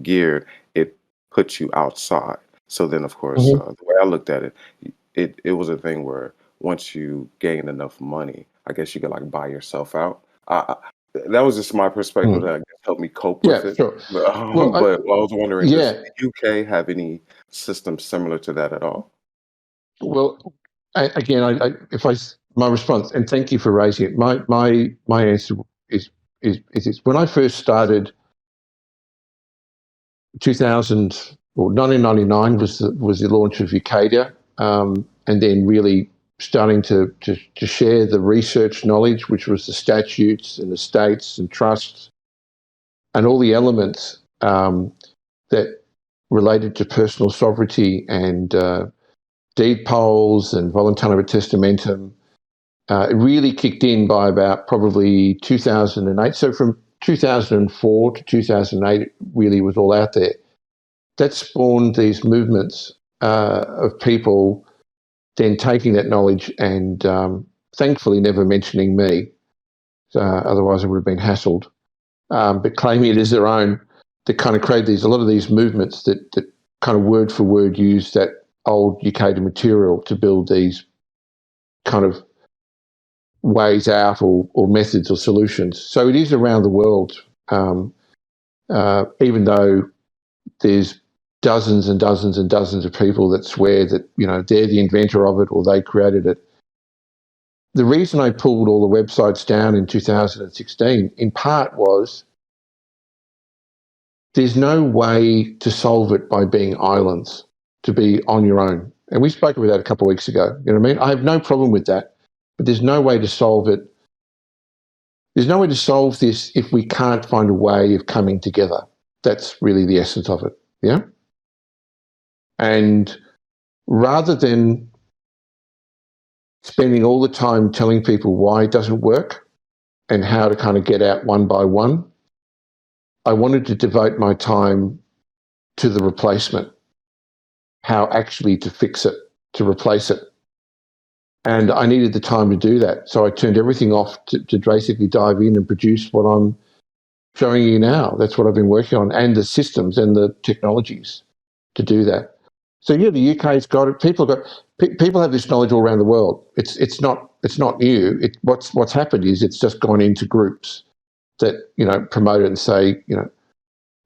geared, it puts you outside. So then, of course, Mm-hmm. the way I looked at it, it was a thing where once you gain enough money, I guess you could like buy yourself out. That was just my perspective Mm. that I guess helped me cope with Yeah. it. Sure. But, Well, but I was wondering, does yeah. the UK have any system similar to that at all? Well, again, my response, and thank you for raising it. My answer is this. When I first started, 2000 or 1999 was the launch of Ucadia, and then really starting to share the research knowledge, which was the statutes and estates and trusts and all the elements that related to personal sovereignty and deed polls and voluntarium testamentum. It really kicked in by about probably 2008. So from 2004 to 2008, it really was all out there. That spawned these movements of people then taking that knowledge and thankfully never mentioning me. Otherwise, I would have been hassled. But claiming it as their own, that kind of created a lot of these movements that kind of word for word use that old Ucadia material to build these kind of ways out or methods or solutions. So it is around the world, even though there's dozens and dozens and dozens of people that swear that they're the inventor of it or they created it. The reason I pulled all the websites down in 2016, in part, was there's no way to solve it by being islands. to be on your own. And we spoke about that a couple of weeks ago. You know what I mean? I have no problem with that, but there's no way to solve it. There's no way to solve this if we can't find a way of coming together. That's really the essence of it. Yeah. And rather than spending all the time telling people why it doesn't work and how to kind of get out one by one, I wanted to devote my time to the replacement, how actually to fix it, to replace it. And I needed the time to do that. So I turned everything off to basically dive in and produce what I'm showing you now. That's what I've been working on, and the systems and the technologies to do that. So yeah, the UK's got it. People have this knowledge all around the world. It's not new. What's happened is it's just gone into groups that promote it and say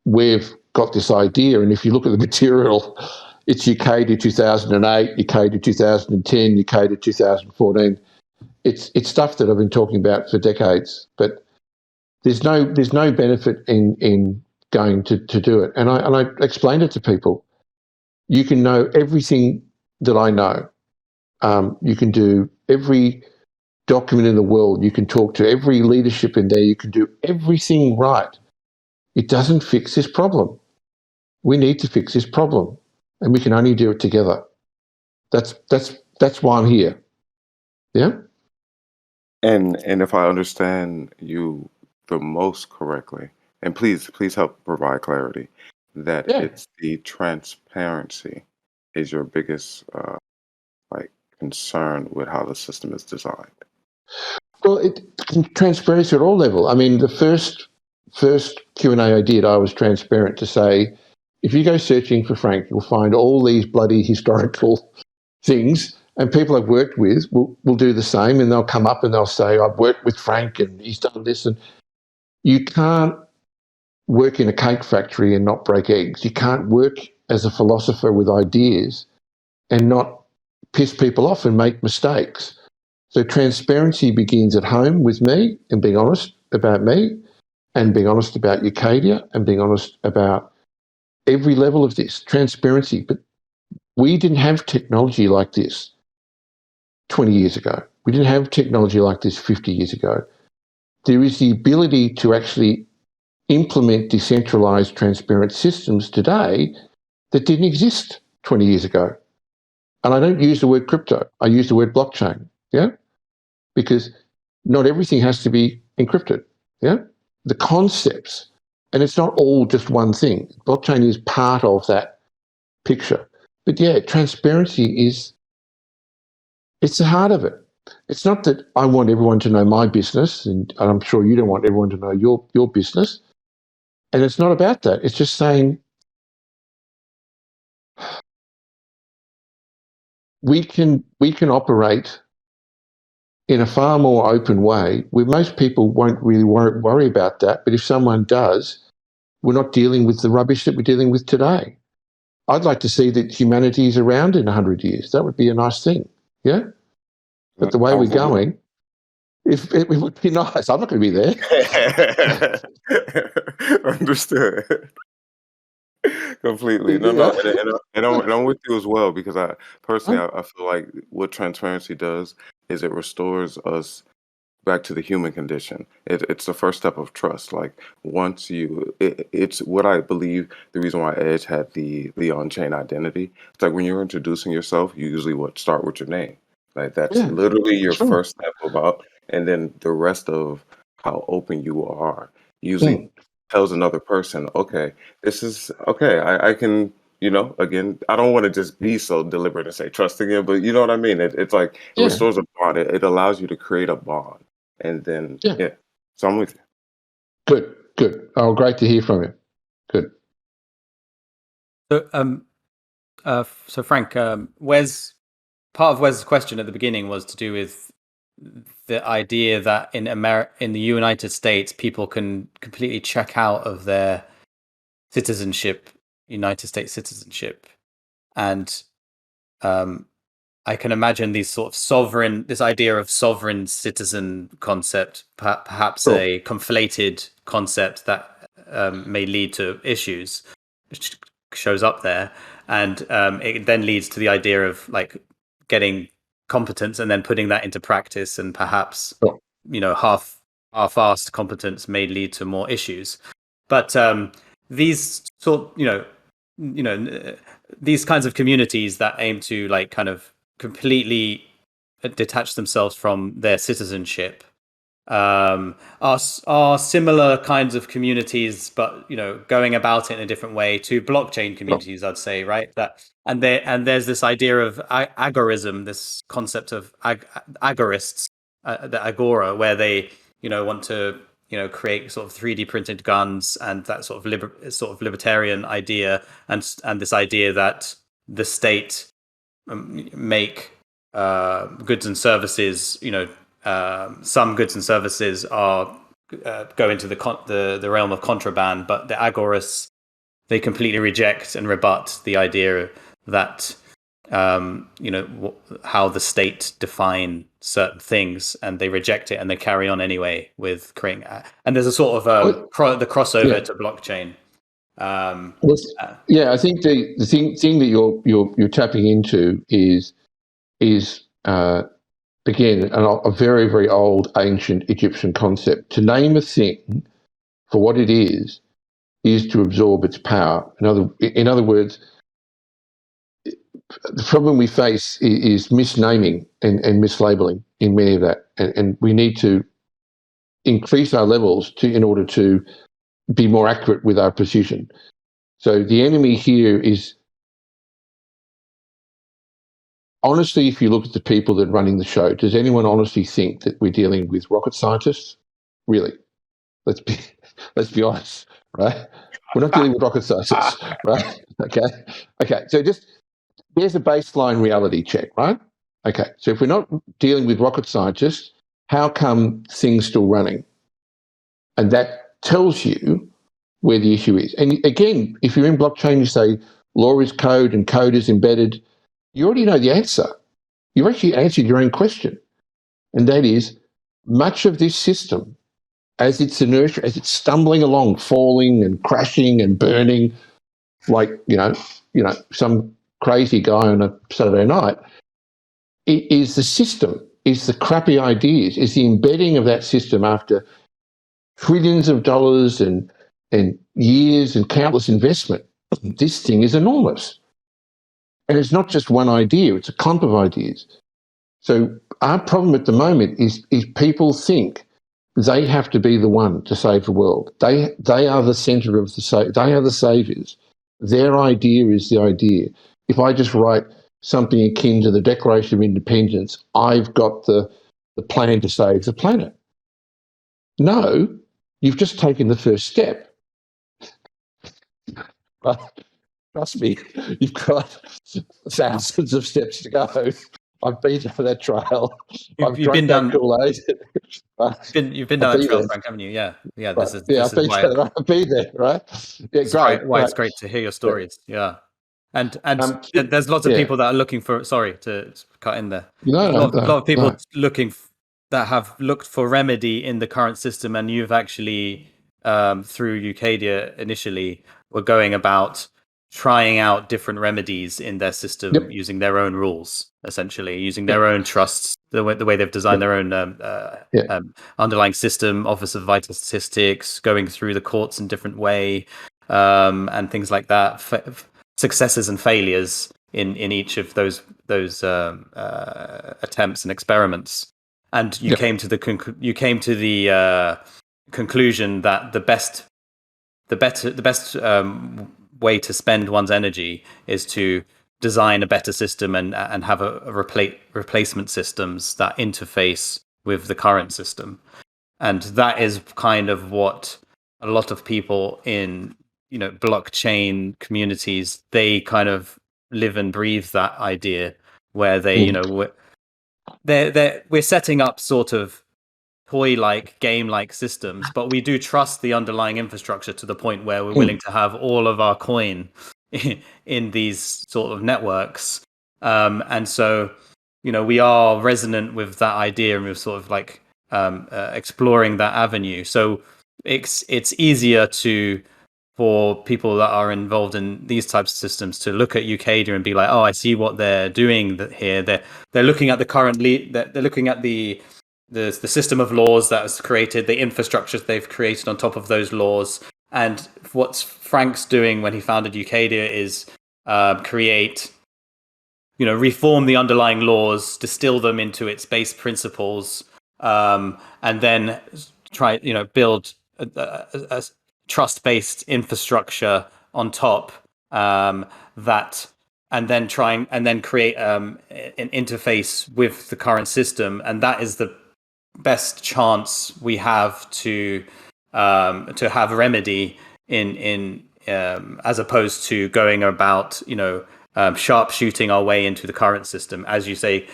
we've got this idea. And if you look at the material, it's Ucadia 2008, Ucadia 2010, Ucadia 2014. It's stuff that I've been talking about for decades, but there's no benefit in going to do it. And I explained it to people. You can know everything that I know. You can do every document in the world. You can talk to every leadership in there. You can do everything right. It doesn't fix this problem. We need to fix this problem, and we can only do it together. That's why I'm here. Yeah. And if I understand you the most correctly, and please help provide clarity, that Yeah. it's the transparency is your biggest concern with how the system is designed. Well, transparency at all level. I mean, the first Q&A I did, I was transparent to say, if you go searching for Frank, you'll find all these bloody historical things, and people I've worked with will do the same, and they'll come up and they'll say, I've worked with Frank and he's done this. And you can't work in a cake factory and not break eggs. You can't work as a philosopher with ideas and not piss people off and make mistakes. So transparency begins at home with me and being honest about me and being honest about Ucadia and being honest about every level of this. Transparency. But we didn't have technology like this 20 years ago. We didn't have technology like this 50 years ago. There is the ability to actually implement decentralized, transparent systems today that didn't exist 20 years ago. And I don't use the word crypto. I use the word blockchain, yeah? Because not everything has to be encrypted, yeah? The concepts, and it's not all just one thing. Blockchain is part of that picture. But yeah, transparency it's the heart of it. It's not that I want everyone to know my business, and I'm sure you don't want everyone to know your business. And it's not about that. It's just saying we can operate in a far more open way where most people won't really worry about that. But if someone does, we're not dealing with the rubbish that we're dealing with today. I'd like to see that humanity is around in 100 years. That would be a nice thing, yeah? But the way we're going, it would be nice. I'm not going to be there. Understood. Completely. No, and I'm with you as well, because I personally I feel like what transparency does is it restores us back to the human condition. It's the first step of trust. Like once it's what I believe the reason why Edge had the on-chain identity. It's like when you're introducing yourself, you usually start with your name. Like that's literally your first step about, and then the rest of how open you are usually tells another person, okay, this is okay. I can, again, I don't want to just be so deliberate and say trust again, but you know what I mean? It's like it restores a bond. It allows you to create a bond. And then, so I'm with you. Good. Oh, great to hear from you. Good. So Frank, part of Wes's question at the beginning was to do with the idea that in the United States, people can completely check out of their United States citizenship, and I can imagine this idea of sovereign citizen concept, perhaps a conflated concept that may lead to issues. shows up there, and it then leads to the idea of like getting competence and then putting that into practice, and perhaps Sure. half-assed competence may lead to more issues. But these these kinds of communities that aim to like kind of completely detach themselves from their citizenship are similar kinds of communities, but going about it in a different way to blockchain communities, I'd say, right? There's this idea of agorism, this concept of agorists, the agora, where they want to create sort of 3D printed guns, and that sort of libertarian idea, and this idea that the state make goods and services, some goods and services are go into the realm of contraband, but the agorists, they completely reject and rebut the idea that how the state define certain things, and they reject it and they carry on anyway with creating. And there's a sort of the crossover to blockchain. I think the thing that you're tapping into is again a very, very old ancient Egyptian concept. To name a thing for what it is to absorb its power. In other words, the problem we face is misnaming and mislabeling in many of that, and we need to increase our levels in order to be more accurate with our precision. So the enemy here is, honestly, if you look at the people that are running the show, does anyone honestly think that we're dealing with rocket scientists? Really? Let's be honest, right? We're not dealing with rocket scientists, right? Okay. So there's a baseline reality check, right? Okay. So if we're not dealing with rocket scientists, how come things still running? And that tells you where the issue is. And again, if you're in blockchain, you say law is code and code is embedded. You already know the answer. You've actually answered your own question. And that is, much of this system, as it's inertia, as it's stumbling along, falling and crashing and burning, like, some crazy guy on a Saturday night, it is the system, is the crappy ideas, is the embedding of that system after trillions of dollars and years and countless investment. This thing is enormous. And it's not just one idea, it's a clump of ideas. So our problem at the moment is people think they have to be the one to save the world. They are the centre of they are the saviours. Their idea is the idea. If I just write something akin to the Declaration of Independence, I've got the plan to save the planet. No, you've just taken the first step. But trust me, you've got thousands of steps to go. I've been down that trail. I've drunk that Kool-Aid. You've been down that trail, Frank, haven't you? Yeah. This is why I've been there, right? Yeah, great. Why it's great to hear your stories. Yeah. And there's lots of people that are looking for. Sorry to cut in there. A lot of people looking that have looked for remedy in the current system, and you've actually through Ucadia initially were going about trying out different remedies in their system, using their own rules, essentially using their own trusts, the way they've designed their own underlying system, Office of Vital Statistics, going through the courts in different way, and things like that. Successes and failures in each of those attempts and experiments, and you came to the conclusion that the best way to spend one's energy is to design a better system and have a replacement systems that interface with the current system. And that is kind of what a lot of people in blockchain communities, they kind of live and breathe that idea, where they we're setting up sort of toy-like, game-like systems, but we do trust the underlying infrastructure to the point where we're willing to have all of our coin in these sort of networks. And so, we are resonant with that idea, and we're sort of like exploring that avenue. So it's easier to for people that are involved in these types of systems to look at Ucadia and be like, oh, I see what they're doing here. They're looking at the they're looking at the system of laws that was created, the infrastructures they've created on top of those laws. And what Frank's doing when he founded Ucadia is create, reform the underlying laws, distill them into its base principles, and then try, build a trust-based infrastructure on top, that, and then create an interface with the current system, and that is the best chance we have to have remedy in as opposed to going about sharpshooting our way into the current system. As you say,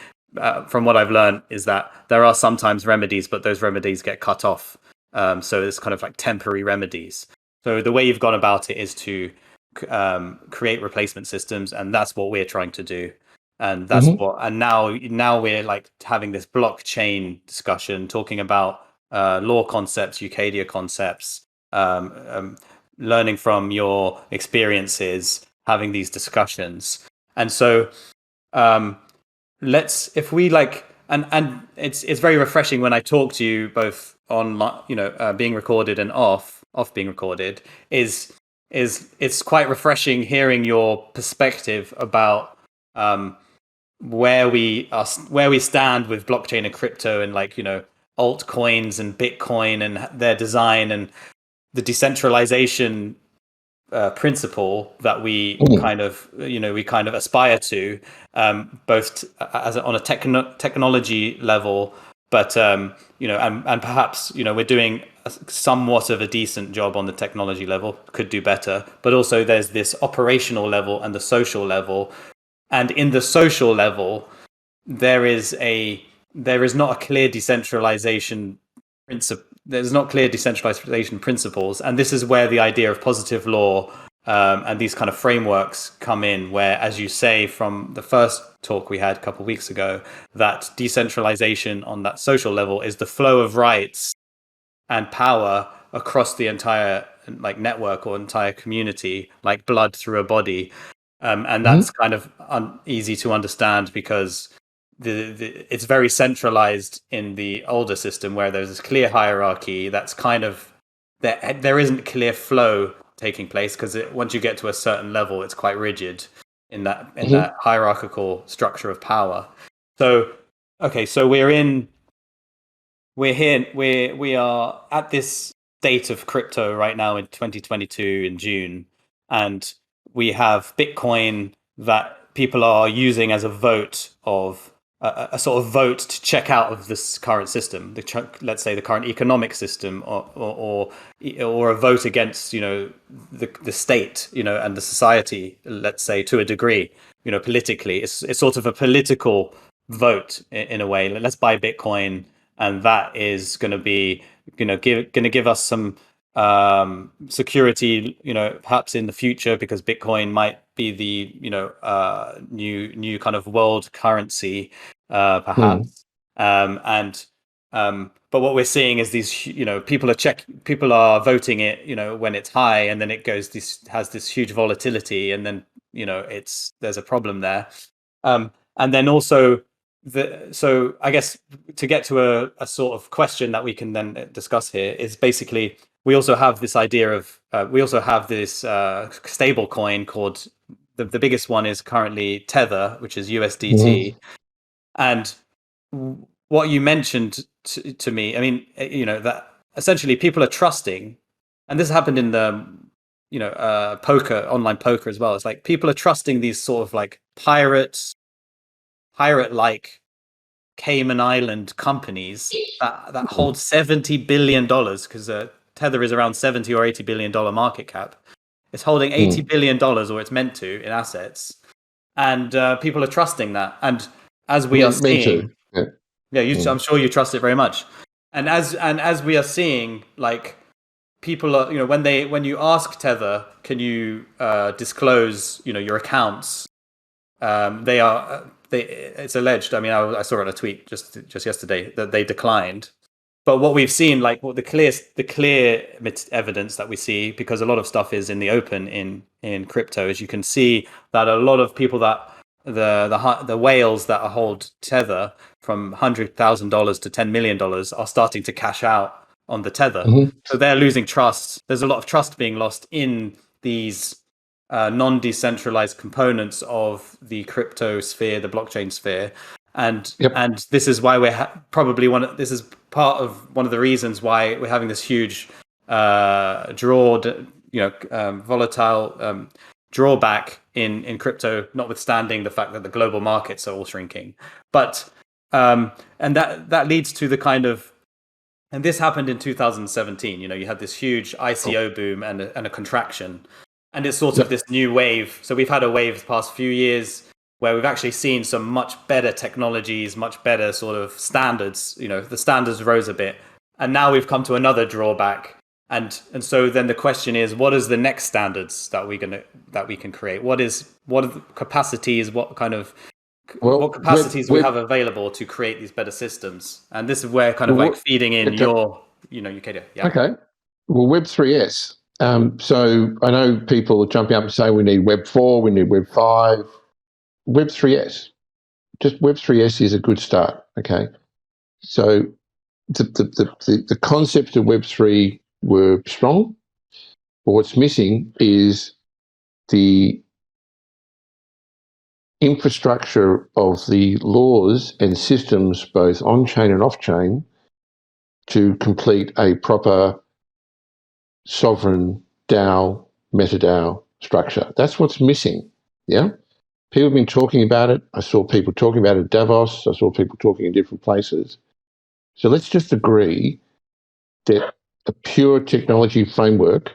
from what I've learned, is that there are sometimes remedies, but those remedies get cut off. So it's kind of like temporary remedies. So the way you've gone about it is to create replacement systems, and that's what we're trying to do. And that's and now we're like having this blockchain discussion, talking about law concepts, Ucadia concepts, learning from your experiences, having these discussions. And so if we like, and it's very refreshing when I talk to you both on, being recorded and off being recorded, is it's quite refreshing hearing your perspective about where we stand with blockchain and crypto, and altcoins and Bitcoin and their design, and the decentralization principle that we kind of aspire to, both on a technology level, but and perhaps we're doing somewhat of a decent job on the technology level, could do better, but also there's this operational level and the social level. And in the social level, there is not a clear decentralization principle. There's not clear decentralization principles, and this is where the idea of positive law and these kind of frameworks come in, where, as you say from the first talk we had a couple of weeks ago, that decentralization on that social level is the flow of rights and power across the entire network or entire community, like blood through a body. And that's kind of easy to understand because it's very centralized in the older system, where there's this clear hierarchy that's kind of there isn't clear flow taking place, because once you get to a certain level, it's quite rigid in that hierarchical structure of power. So we are at this state of crypto right now in 2022 in June, and we have Bitcoin that people are using as a vote of a sort of vote to check out of this current system, let's say the current economic system, or a vote against the state and the society, let's say, to a degree, politically. It's sort of a political vote in a way. Let's buy Bitcoin, and that is going to be going to give us some security, perhaps in the future, because Bitcoin might be the new kind of world currency, perhaps. But what we're seeing is these, people are voting it, when it's high, and then it has this huge volatility, and then there's a problem there. And then also so I guess to get to a sort of question that we can then discuss here is basically, we also have this idea of stable coin called, the biggest one is currently Tether, which is USDT. And what you mentioned to me, I mean, that essentially people are trusting, and this happened in the online poker as well. It's like people are trusting these sort of like pirate-like Cayman Island companies that hold $70 billion, because Tether is around $70 or $80 billion market cap. It's holding $80 billion, or it's meant to, in assets, and people are trusting that. And as we are seeing, I'm sure you trust it very much. And as we are seeing, like, people are, when you ask Tether, can you disclose, your accounts? It's alleged. I mean, I saw it on a tweet just yesterday that they declined. But what we've seen, like what the clear evidence that we see, because a lot of stuff is in the open in crypto, is you can see that a lot of people that the whales that hold Tether from $100,000 to $10 million are starting to cash out on the Tether. So they're losing trust. There's a lot of trust being lost in these non-decentralized components of the crypto sphere, the blockchain sphere. And this is why we're probably this is part of one of the reasons why we're having this huge volatile drawback in crypto, notwithstanding the fact that the global markets are all shrinking. But and that leads to the kind of, and this happened in 2017. You had this huge ICO boom and a contraction, and it's sort of this new wave. So we've had a wave the past few years where we've actually seen some much better technologies, much better sort of standards. The standards rose a bit, and now we've come to another drawback. And so then the question is, what is the next standards that we can create? What are the capacities? What capacities we have available to create these better systems? And this is where kind of like feeding in your, Ucadia. Yeah. Okay. Well, Web3S. So I know people are jumping up and saying we need Web 4, we need Web 5. Web3S. Just Web3S is a good start. Okay. So the concepts of Web3 were strong, but what's missing is the infrastructure of the laws and systems, both on-chain and off-chain, to complete a proper sovereign DAO, MetaDAO structure. That's what's missing. Yeah. People have been talking about it. I saw people talking about it at Davos. I saw people talking in different places. So let's just agree that a pure technology framework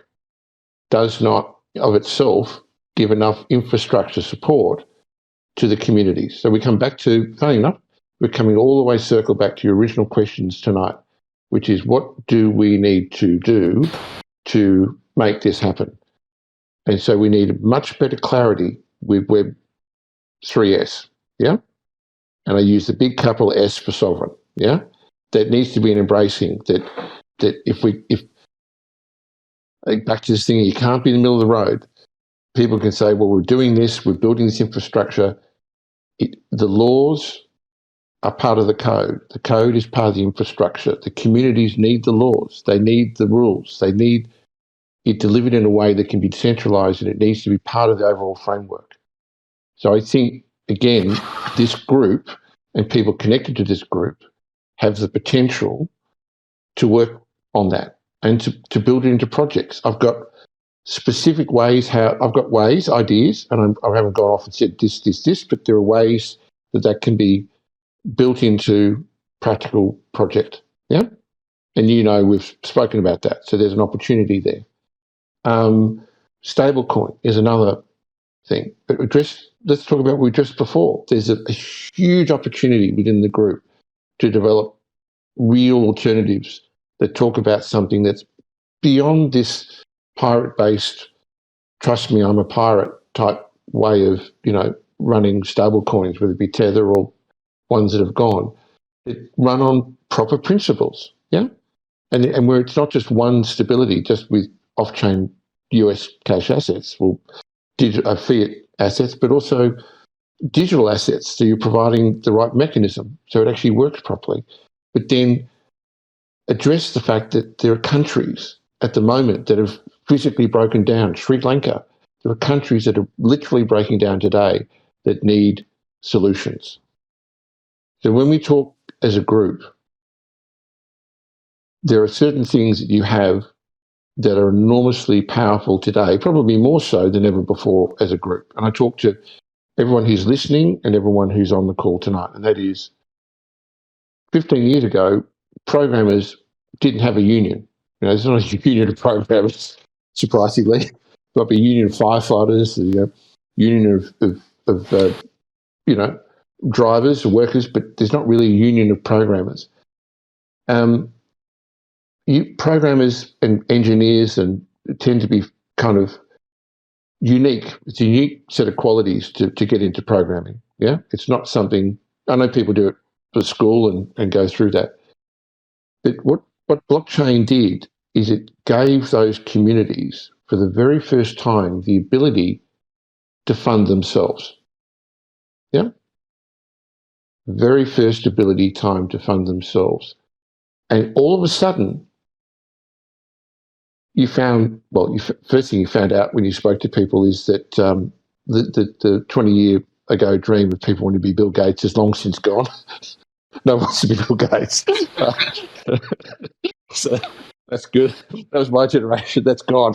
does not, of itself, give enough infrastructure support to the communities. So we come back to, funny enough, we're coming all the way circle back to your original questions tonight, which is what do we need to do to make this happen? And so we need much better clarity with Web3S, yeah? And I use the big capital S for sovereign, yeah? That needs to be an embracing that if back to this thing, you can't be in the middle of the road. People can say, well, we're doing this, we're building this infrastructure. The laws are part of the code. The code is part of the infrastructure. The communities need the laws. They need the rules. They need it delivered in a way that can be decentralized, and it needs to be part of the overall framework. So I think, again, this group and people connected to this group have the potential to work on that and to build it into projects. I've got specific ways ideas, and I haven't gone off and said this, but there are ways that can be built into practical project. Yeah. And we've spoken about that. So there's an opportunity there. Stablecoin is another thing. But let's talk about what we addressed before. There's a huge opportunity within the group to develop real alternatives that talk about something that's beyond this pirate-based, trust me, I'm a pirate type way of, running stable coins, whether it be Tether or ones that have gone. That run on proper principles, yeah? And where it's not just one stability, just with off-chain US cash assets, fiat assets, but also digital assets. So you're providing the right mechanism so it actually works properly. But then address the fact that there are countries at the moment that have physically broken down. Sri Lanka. There are countries that are literally breaking down today that need solutions. So when we talk as a group, there are certain things that you have that are enormously powerful today, probably more so than ever before as a group. And I talk to everyone who's listening and everyone who's on the call tonight, and that is 15 years ago, programmers didn't have a union. There's not a union of programmers, surprisingly. There might be a union of firefighters, union of drivers or workers, but there's not really a union of programmers. Programmers and engineers tend to be kind of unique. It's a unique set of qualities to get into programming. Yeah, it's not something, I know people do it for school and go through that. But what blockchain did is it gave those communities, for the very first time, the ability to fund themselves. Yeah? Very first ability time to fund themselves. And all of a sudden, you found, well, first thing you found out when you spoke to people is that the 20-year ago dream of people wanting to be Bill Gates is long since gone. No one wants to be Bill Gates. So that's good. That was my generation. That's gone.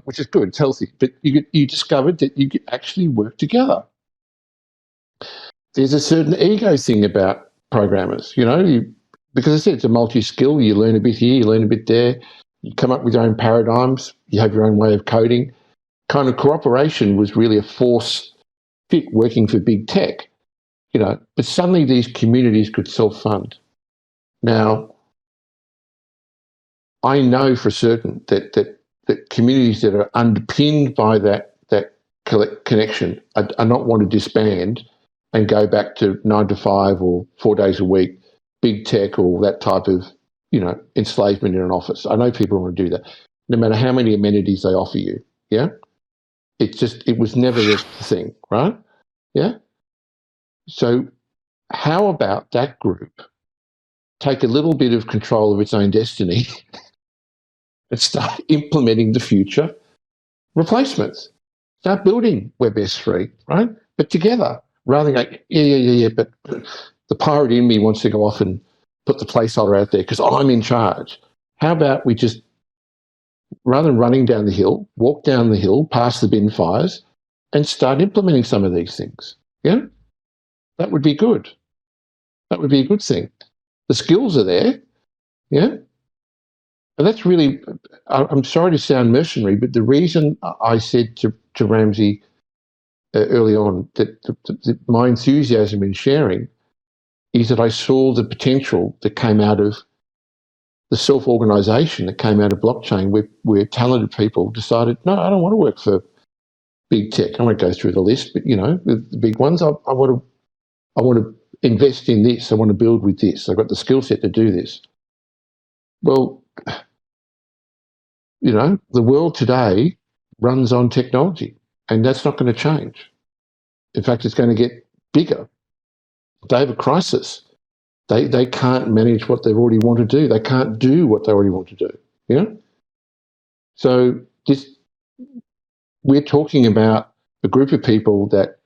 Which is good. It's healthy. But you discovered that you could actually work together. There's a certain ego thing about programmers, because I said it's a multi-skill. You learn a bit here, you learn a bit there. You come up with your own paradigms. You have your own way of coding. Kind of cooperation was really a force fit working for big tech, But suddenly these communities could self-fund. Now, I know for certain that communities that are underpinned by that connection are not want to disband and go back to 9 to 5 or 4 days a week, big tech or that type of, enslavement in an office. I know people want to do that, no matter how many amenities they offer you. Yeah. It was never the thing, right? Yeah. So how about that group take a little bit of control of its own destiny and start implementing the future replacements? Start building WebS3, right? But together, rather than like, yeah, but the pirate in me wants to go off and put the placeholder out there because I'm in charge. How about we just, rather than running down the hill, walk down the hill, past the bin fires, and start implementing some of these things? Yeah? That would be good. That would be a good thing. The skills are there, yeah? And that's really, I'm sorry to sound mercenary, but the reason I said to Ramsey early on that my enthusiasm in sharing is that I saw the potential that came out of the self-organisation that came out of blockchain where talented people decided, no, I don't want to work for big tech. I won't go through the list, but, the big ones, I want to invest in this. I want to build with this. I've got the skill set to do this. Well, the world today runs on technology, and that's not going to change. In fact, it's going to get bigger. They have a crisis. They can't manage what they already want to do. They can't do what they already want to do. So we're talking about a group of people that,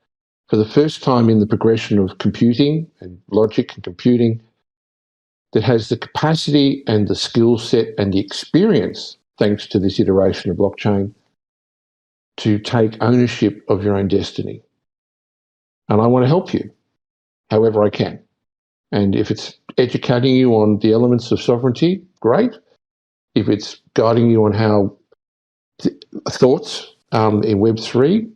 for the first time in the progression of computing and logic and computing, that has the capacity and the skill set and the experience, thanks to this iteration of blockchain, to take ownership of your own destiny. And I want to help you however I can. And if it's educating you on the elements of sovereignty, great. If it's guiding you on how thoughts in Web3,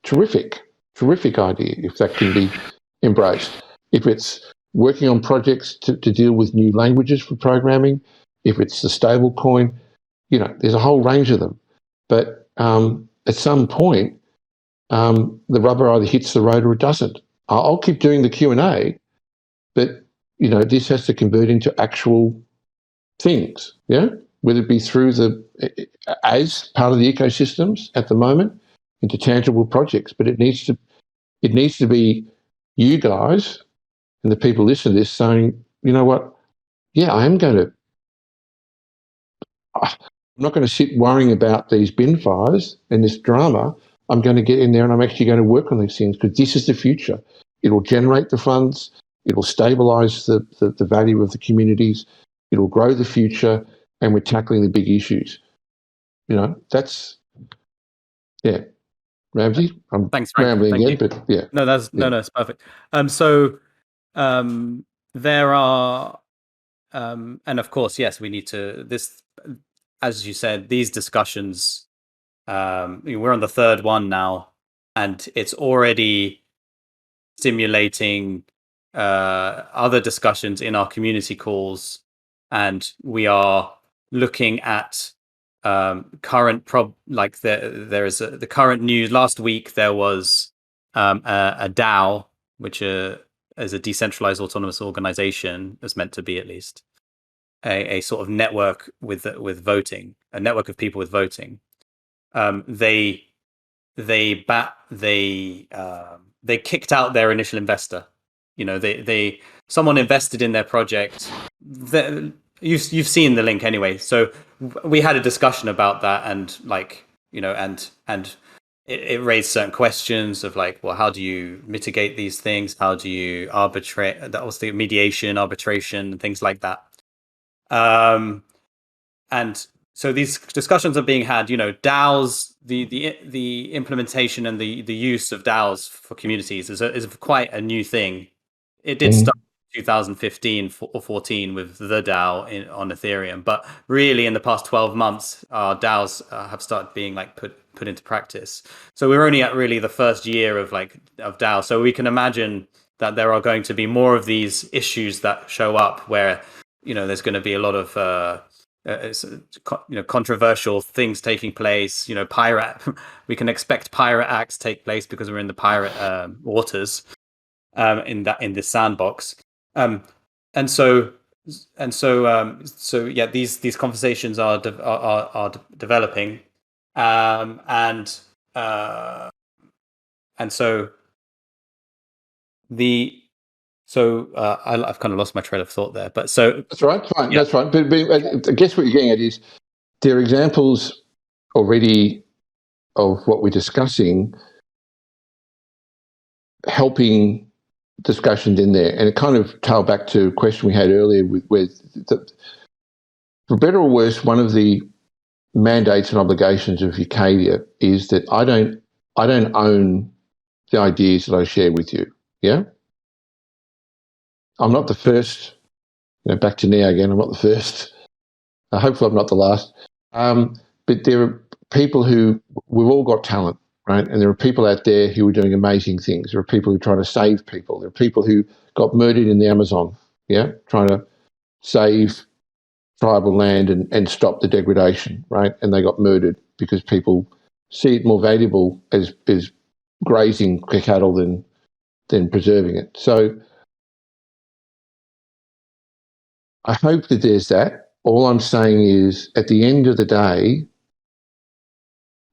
terrific idea if that can be embraced. If it's working on projects to deal with new languages for programming, if it's the stable coin, there's a whole range of them. But at some point, the rubber either hits the road or it doesn't. I'll keep doing the Q&A, but, this has to convert into actual things, yeah? Whether it be through as part of the ecosystems at the moment, into tangible projects, but it needs to be you guys and the people listening to this saying, you know what, yeah, I'm not going to sit worrying about these bin fires and this drama. I'm going to get in there and I'm actually going to work on these things because this is the future. It'll generate the funds. It'll stabilise the value of the communities. It'll grow the future, and we're tackling the big issues. That's, yeah. Ramsey, I'm Thanks, Frank. rambling Thank again, you. but yeah. No, it's perfect. So there are, and of course, yes, we need to, as you said, these discussions, we're on the third one now, and it's already stimulating other discussions in our community calls, and we are looking at current there is the current news. Last week there was a DAO, which as a decentralized autonomous organization, as meant to be at least, a sort of network with voting, a network of people with voting. They kicked out their initial investor. Someone invested in their project. You've seen the link anyway. So we had a discussion about that, and and it raised certain questions of like, well, how do you mitigate these things? How do you arbitrate? That was the mediation, arbitration, things like that. And so these discussions are being had. DAOs, the implementation and the use of DAOs for communities is quite a new thing. It did start in 2015 or 14 with the DAO on Ethereum, but really in the past 12 months, our DAOs have started being like put into practice. So we're only at really the first year of DAO. So we can imagine that there are going to be more of these issues that show up where there's going to be a lot of controversial things taking place. Pirate. We can expect pirate acts take place because we're in the pirate waters in this sandbox. So yeah, these conversations are developing, and so I've kind of lost my trail of thought there, but so that's right, fine, yeah. that's right. But I guess what you're getting at is there are examples already of what we're discussing helping discussions in there, and it kind of tailed back to a question we had earlier for better or worse, one of the mandates and obligations of Ucadia is that I don't own the ideas that I share with you. Yeah, I'm not the first. Back to Neo again. I'm not the first. Hopefully, I'm not the last. But there are people we've all got talent, right? And there are people out there who are doing amazing things. There are people who are trying to save people. There are people who got murdered in the Amazon, trying to save tribal land and stop the degradation, right? And they got murdered because people see it more valuable as grazing cattle than preserving it. So I hope that there's that. All I'm saying is, at the end of the day,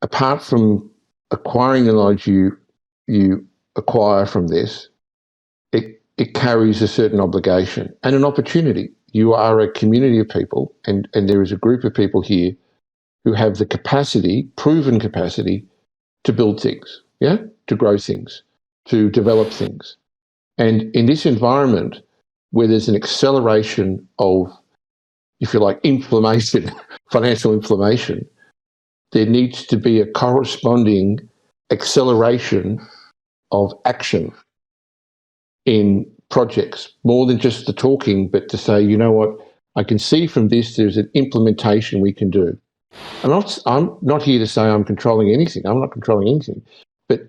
apart from acquiring the knowledge you acquire from this, it carries a certain obligation and an opportunity. You are a community of people, and there is a group of people here who have the capacity, proven capacity, to build things, to grow things, to develop things. And in this environment where there's an acceleration of, if you like, inflammation, financial inflammation, there needs to be a corresponding acceleration of action in projects, more than just the talking, but to say, you know what, I can see from this there's an implementation we can do. I'm not here to say I'm controlling anything. I'm not controlling anything, but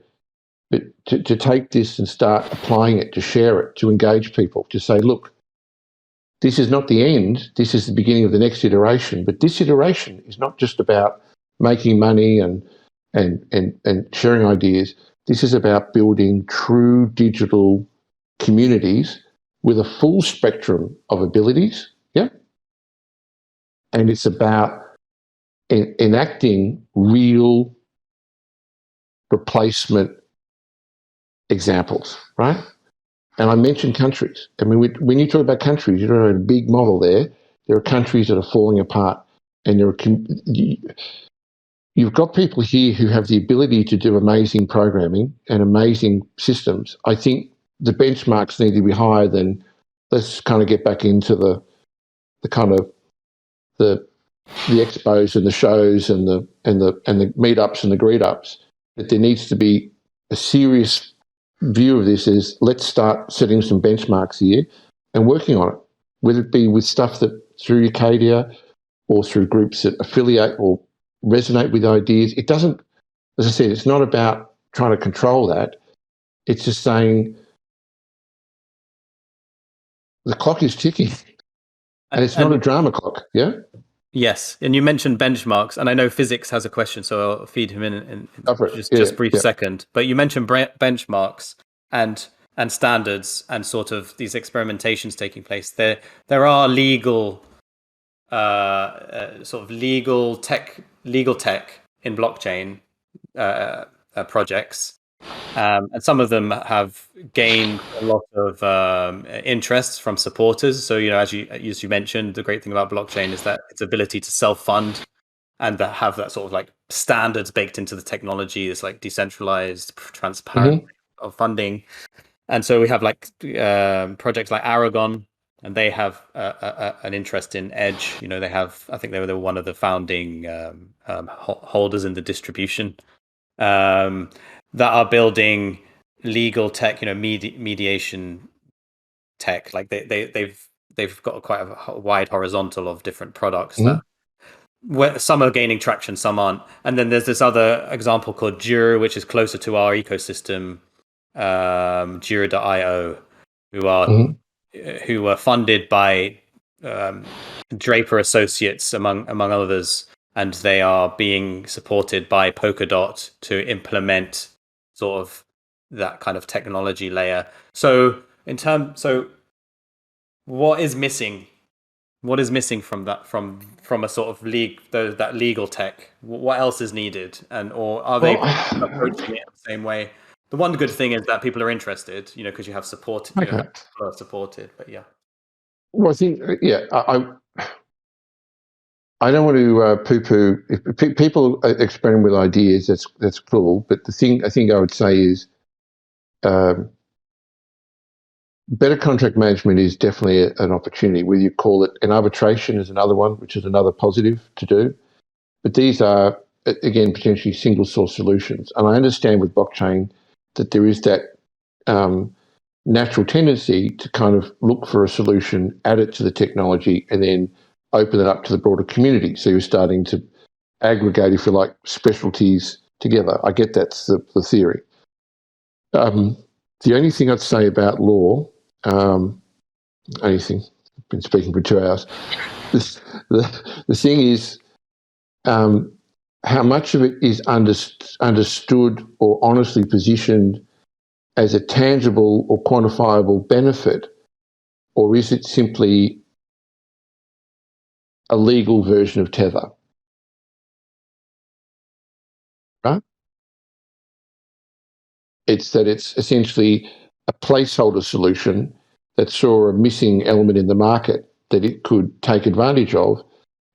to take this and start applying it, to share it, to engage people, to say, look, this is not the end. This is the beginning of the next iteration. But this iteration is not just about making money and sharing ideas. This is about building true digital communities with a full spectrum of abilities. And it's about enacting real replacement examples, right? And I mentioned countries. I mean, when you talk about countries, you don't have a big model there. There are countries that are falling apart, and you've got people here who have the ability to do amazing programming and amazing systems. I think the benchmarks need to be higher than, let's kind of get back into the kind of the expos and the shows and the meetups and the greet ups. That there needs to be a serious view of this is, let's start setting some benchmarks here and working on it, whether it be with stuff that through Ucadia or through groups that affiliate or resonate with ideas. It doesn't, as I said, it's not about trying to control that. It's just saying the clock is ticking, and it's not a drama clock. Yes, and you mentioned benchmarks, and I know Physics has a question, so I'll feed him in just brief second. But you mentioned benchmarks, and and standards and sort of these experimentations taking place, there are legal sort of legal tech in blockchain projects, and some of them have gained a lot of interest from supporters. So, as you mentioned, the great thing about blockchain is that its ability to self-fund and that have that sort of like standards baked into the technology. It's like decentralized, transparent of funding. And so we have like projects like Aragon, and they have an interest in Edge. They have, I think they were one of the founding holders in the distribution, that are building legal tech, mediation tech. Like they've got quite a wide horizontal of different products that where some are gaining traction, some aren't. And then there's this other example called Jura, which is closer to our ecosystem, Jira.io, who were funded by Draper Associates, among others, and they are being supported by Polkadot to implement sort of that kind of technology layer. So what is missing? What is missing from that, from a sort of that legal tech? What else is needed, or are they approaching it the same way? The one good thing is that people are interested, because you have support. People are supported, but yeah. Well, I think I don't want to poo-poo. If people experiment with ideas, that's cool. But the thing I think I would say is, better contract management is definitely an opportunity. Whether you call it an arbitration is another one, which is another positive to do. But these are, again, potentially single source solutions. And I understand with blockchain that there is that natural tendency to kind of look for a solution, add it to the technology, and then open it up to the broader community. So you're starting to aggregate, if you like, specialties together. I get that's the theory. The only thing I'd say about law, only thing, I've been speaking for 2 hours. The thing is, how much of it is understood or honestly positioned as a tangible or quantifiable benefit, or is it simply a legal version of Tether? Right? It's that it's essentially a placeholder solution that saw a missing element in the market that it could take advantage of,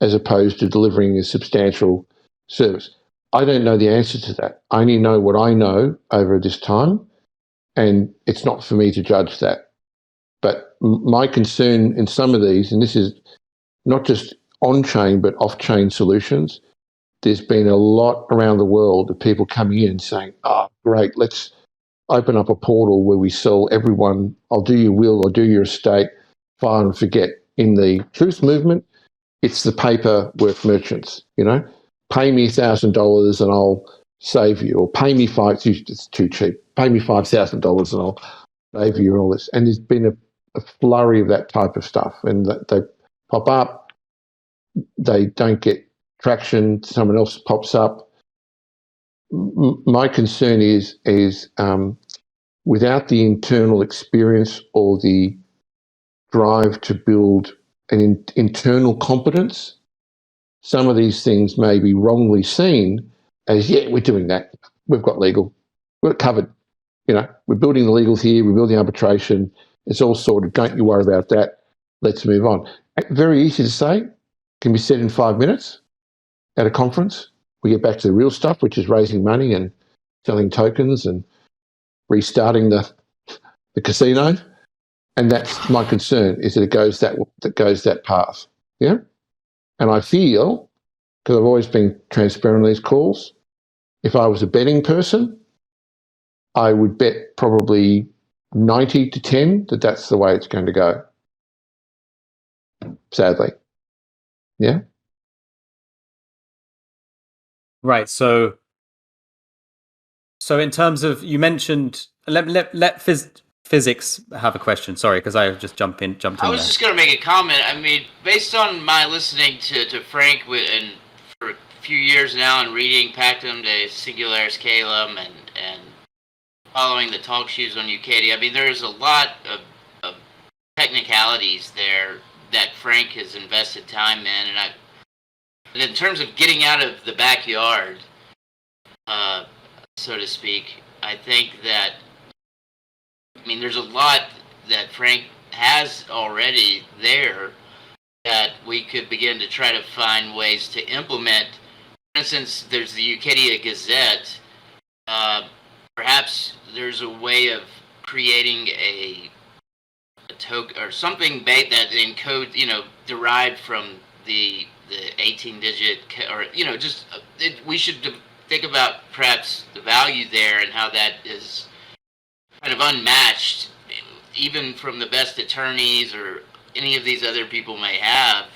as opposed to delivering a substantial service. I don't know the answer to that. I only know what I know over this time, and it's not for me to judge that. But my concern in some of these, and this is not just on-chain but off-chain solutions, there's been a lot around the world of people coming in and saying, oh, great, let's open up a portal where we sell everyone, I'll do your will, I'll do your estate, file and forget. In the truth movement, it's the paper worth merchants, pay me $1,000 and I'll save you, or pay me it's too cheap, pay me $5,000 and I'll save you, and all this. And there's been a flurry of that type of stuff, and they pop up, they don't get traction, someone else pops up. My concern is without the internal experience or the drive to build an internal competence, some of these things may be wrongly seen as, yeah, we're doing that. We've got legal. We're covered. We're building the legals here. We're building arbitration. It's all sorted. Don't you worry about that. Let's move on. Very easy to say. Can be said in 5 minutes at a conference. We get back to the real stuff, which is raising money and selling tokens and restarting the casino. And that's my concern, is that it goes that path. Yeah. And I feel, because I've always been transparent on these calls, if I was a betting person, I would bet probably 90 to 10 that that's the way it's going to go. Sadly. Yeah. Right. So in terms of, you mentioned, let physics have a question. Sorry, because I just jumped in. I was just going to make a comment. I mean, based on my listening to Frank and for a few years now, and reading Pactum de Singularis Calum and following the talk shoes on Ucadia. I mean, there's a lot of technicalities there that Frank has invested time in, and in terms of getting out of the backyard, so to speak, I think that, I mean, there's a lot that Frank has already there that we could begin to try to find ways to implement. For instance, there's the Ucadia Gazette. Perhaps there's a way of creating a token or something that encode, derived from the 18-digit, or just we should think about perhaps the value there and how that is kind of unmatched, even from the best attorneys or any of these other people may have.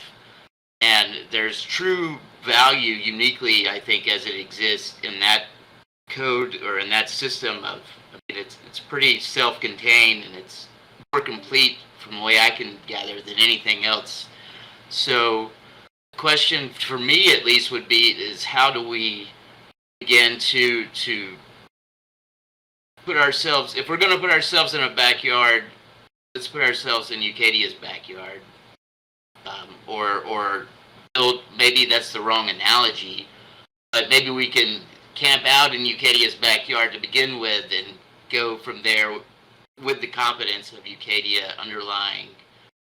And there's true value uniquely, I think, as it exists in that code or in that system of, I mean, it's pretty self-contained, and it's more complete from the way I can gather than anything else. So the question for me, at least, would be is how do we begin to put ourselves, if we're going to put ourselves in a backyard, let's put ourselves in Ucadia's backyard. Or maybe that's the wrong analogy, but maybe we can camp out in Ucadia's backyard to begin with and go from there with the competence of Ucadia underlying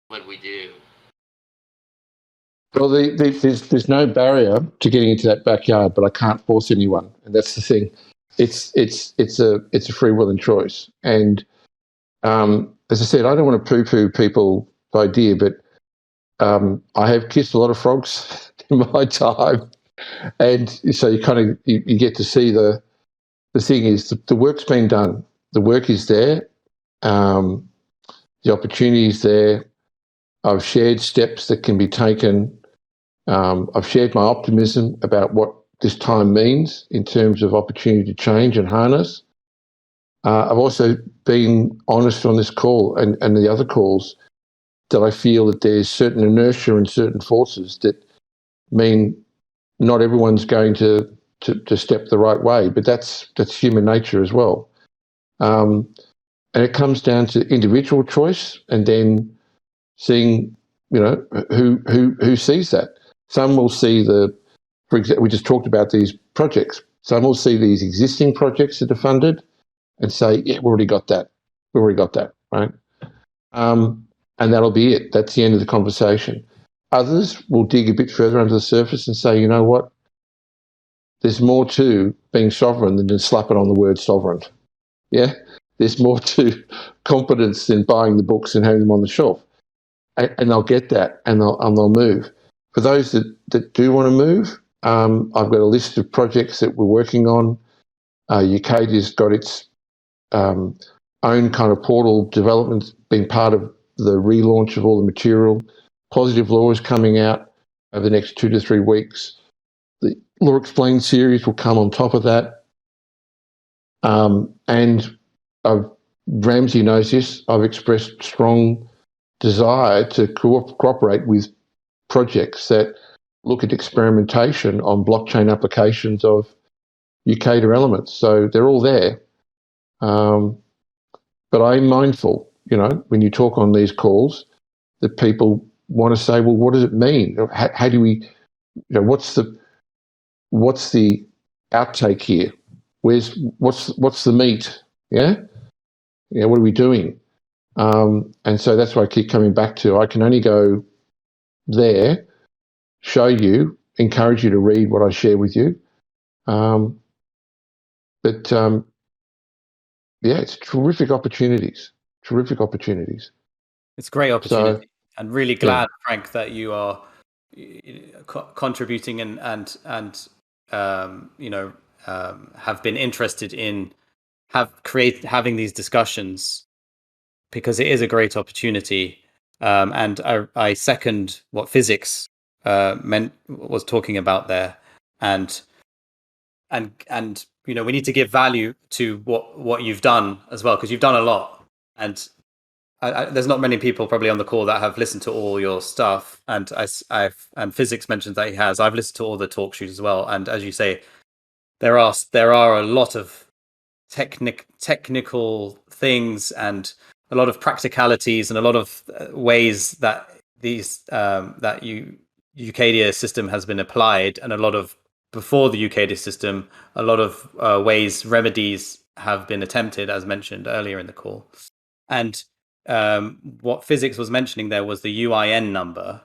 what we do. Well, there's no barrier to getting into that backyard, but I can't force anyone, and that's the thing. It's a free will and choice. And as I said, I don't want to poo-poo people's idea, but I have kissed a lot of frogs in my time, and so you kind of you get to see the thing is the work's been done, the work is there, the opportunity is there. I've shared steps that can be taken. I've shared my optimism about what this time means in terms of opportunity to change and harness. I've also been honest on this call and the other calls that I feel that there's certain inertia and certain forces that mean not everyone's going to step the right way, but that's human nature as well. And it comes down to individual choice and then seeing, who sees that. Some will see for example, we just talked about these projects. Some will see these existing projects that are funded and say, yeah, we've already got that, right? And that'll be it. That's the end of the conversation. Others will dig a bit further under the surface and say, you know what? There's more to being sovereign than just slapping on the word sovereign. Yeah? There's more to competence than buying the books and having them on the shelf. And they'll get that, and they'll move. For those that do want to move, I've got a list of projects that we're working on. Ucadia's got its own kind of portal development, being part of the relaunch of all the material. Positive Law is coming out over the next 2 to 3 weeks. The Law Explained series will come on top of that. And Ramsey knows this. I've expressed strong desire to cooperate with projects that look at experimentation on blockchain applications of Ucadia elements. So they're all there. But I'm mindful, when you talk on these calls, that people want to say, well, what does it mean? How do we, what's the outtake here? What's the meat? Yeah? What are we doing? And so that's why I keep coming back to, I can only go there, show you, encourage you to read what I share with you. Yeah, it's terrific opportunities. It's a great opportunity, and really glad, yeah. Frank, that you are contributing and have been interested in having these discussions, because it is a great opportunity. And I second what physics was talking about there, and we need to give value to what you've done as well, because you've done a lot, and there's not many people probably on the call that have listened to all your stuff, and and physics mentioned that he has. I've listened to all the talk shoes as well, and as you say, there are a lot of technical things and a lot of practicalities and a lot of ways that Ucadia system has been applied, and a lot of before the Ucadia system, a lot of remedies have been attempted, as mentioned earlier in the call. And what physics was mentioning there was the UIN number,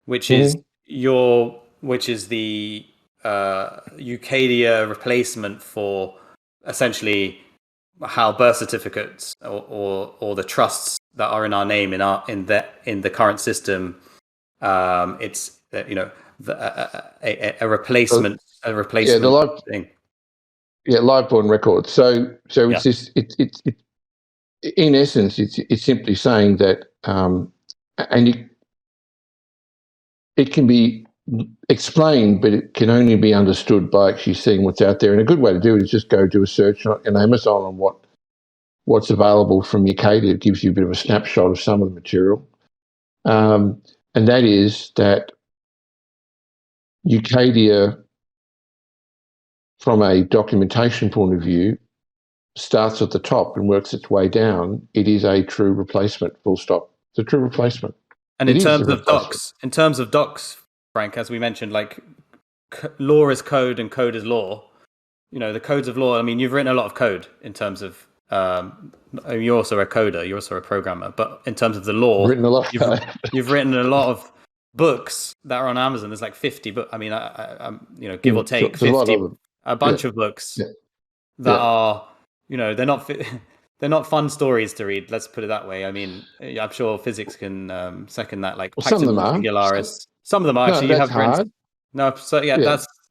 which is the Ucadia replacement for essentially how birth certificates or the trusts that are in our name in the current system. It's a replacement thing. Yeah, live-born record. So it's this. It's in essence, it's simply saying that, it can be explained, but it can only be understood by actually seeing what's out there. And a good way to do it is just go do a search on Amazon on what's available from Ucadia. It gives you a bit of a snapshot of some of the material. And that is that Ucadia, from a documentation point of view, starts at the top and works its way down. It is a true replacement, full stop. It's a true replacement. And in terms of docs, Frank, as we mentioned, like law is code and code is law. The codes of law. I mean, you've written a lot of code in terms of. You're also a coder. You're also a programmer. But in terms of the law, you've written a lot of books that are on Amazon. There's like 50 books. I mean, give or take 50, a bunch of books that are, they're not fun stories to read. Let's put it that way. I mean, I'm sure physics can second that. Like some of them are. Some of them are actually. No, that's hard.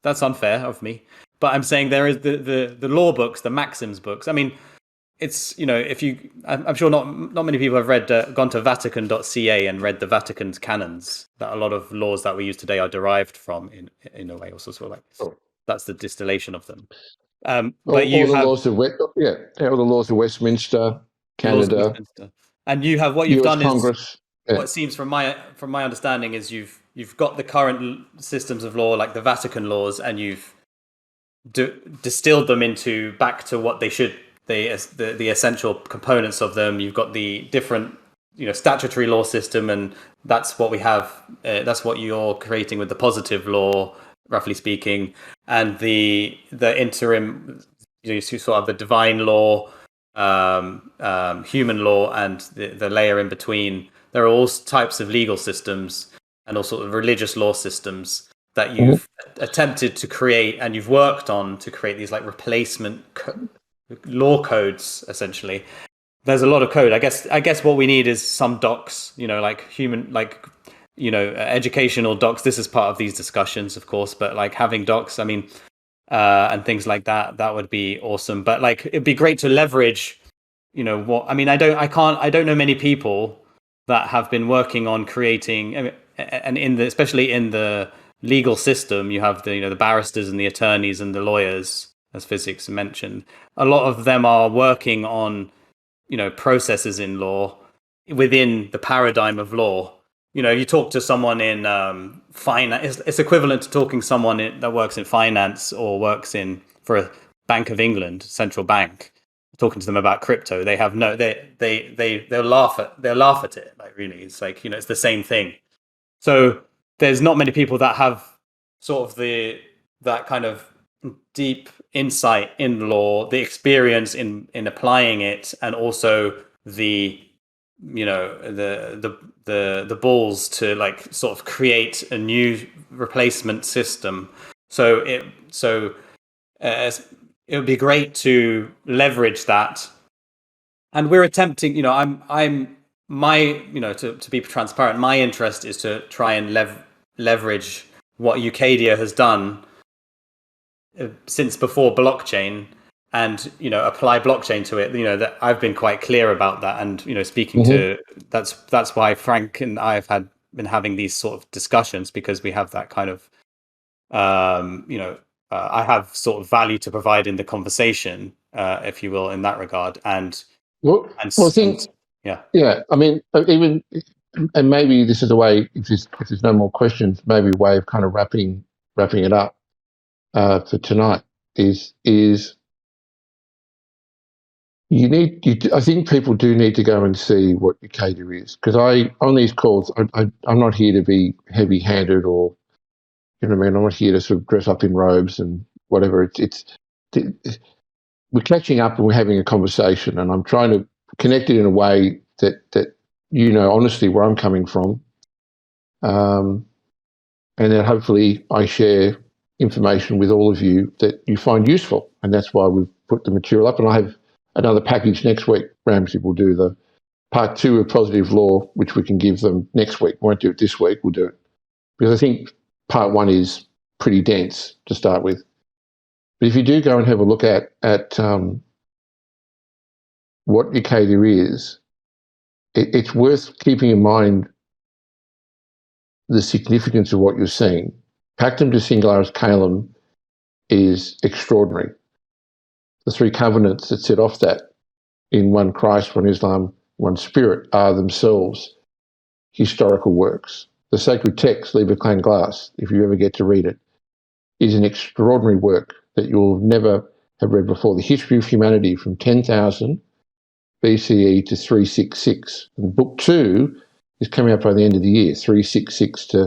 That's unfair of me. But I'm saying there is the law books, the maxims books. I mean, it's I'm sure not many people have gone to Vatican.ca and read the Vatican's canons. That a lot of laws that we use today are derived from in a way. Also, sort of like that's the distillation of them. But all the laws of Westminster, Canada, and you have what you've done Congress. What seems from my understanding is you've got the current systems of law, like the Vatican laws, and you've distilled them back to what they should, the essential components of them. You've got the different statutory law system, and that's what we have. That's what you're creating with the positive law, roughly speaking, and the interim, you sort of the divine law, human law, and the layer in between. There are all types of legal systems and all sorts of religious law systems that you've attempted to create, and you've worked on to create these like replacement law codes. Essentially, there's a lot of code. I guess what we need is some docs. Educational docs. This is part of these discussions, of course, but like having docs. I mean, and things like that. That would be awesome. But like, it'd be great to leverage. I don't know many people that have been working on creating, and especially in the legal system, you have the barristers and the attorneys and the lawyers, as physics mentioned. A lot of them are working on processes in law within the paradigm of law. You talk to someone in finance. It's equivalent to talking to someone that works in finance or works for a Bank of England, central bank. Talking to them about crypto, they have they'll laugh at it. Like, really, it's like it's the same thing. So there's not many people that have sort of that kind of deep insight in law, the experience in applying it, and also the balls to like sort of create a new replacement system. So it would be great to leverage that, and we're attempting. To be transparent, my interest is to try and leverage what Ucadia has done since before blockchain, and apply blockchain to it. That I've been quite clear about that, and speaking to that's why Frank and I have been having these sort of discussions, because we have that kind of I have sort of value to provide in the conversation, if you will, in that regard. I mean, even, and maybe this is a way, if there's no more questions, maybe a way of kind of wrapping it up for tonight is I think people do need to go and see what Ucadia is, because on these calls, I'm not here to be heavy-handed or, you know what I mean. I'm not here to sort of dress up in robes and whatever. We're catching up and we're having a conversation, and I'm trying to connect it in a way that honestly where I'm coming from, and then hopefully I share information with all of you that you find useful, and that's why we've put the material up. And I have another package next week. Ramsey will do the part 2 of positive law, which we can give them next week. We won't do it this week. We'll do it because I think part 1 is pretty dense to start with. But if you do go and have a look at what Ucadia is, it's worth keeping in mind the significance of what you're seeing. Pactum de singularis caelum is extraordinary. The 3 covenants that set off that in one Christ, one Islam, one Spirit are themselves historical works. The sacred text, Liber Clan Glass, if you ever get to read it, is an extraordinary work that you'll never have read before. The history of humanity from 10,000 BCE to 366. And book 2 is coming out by the end of the year, 366 to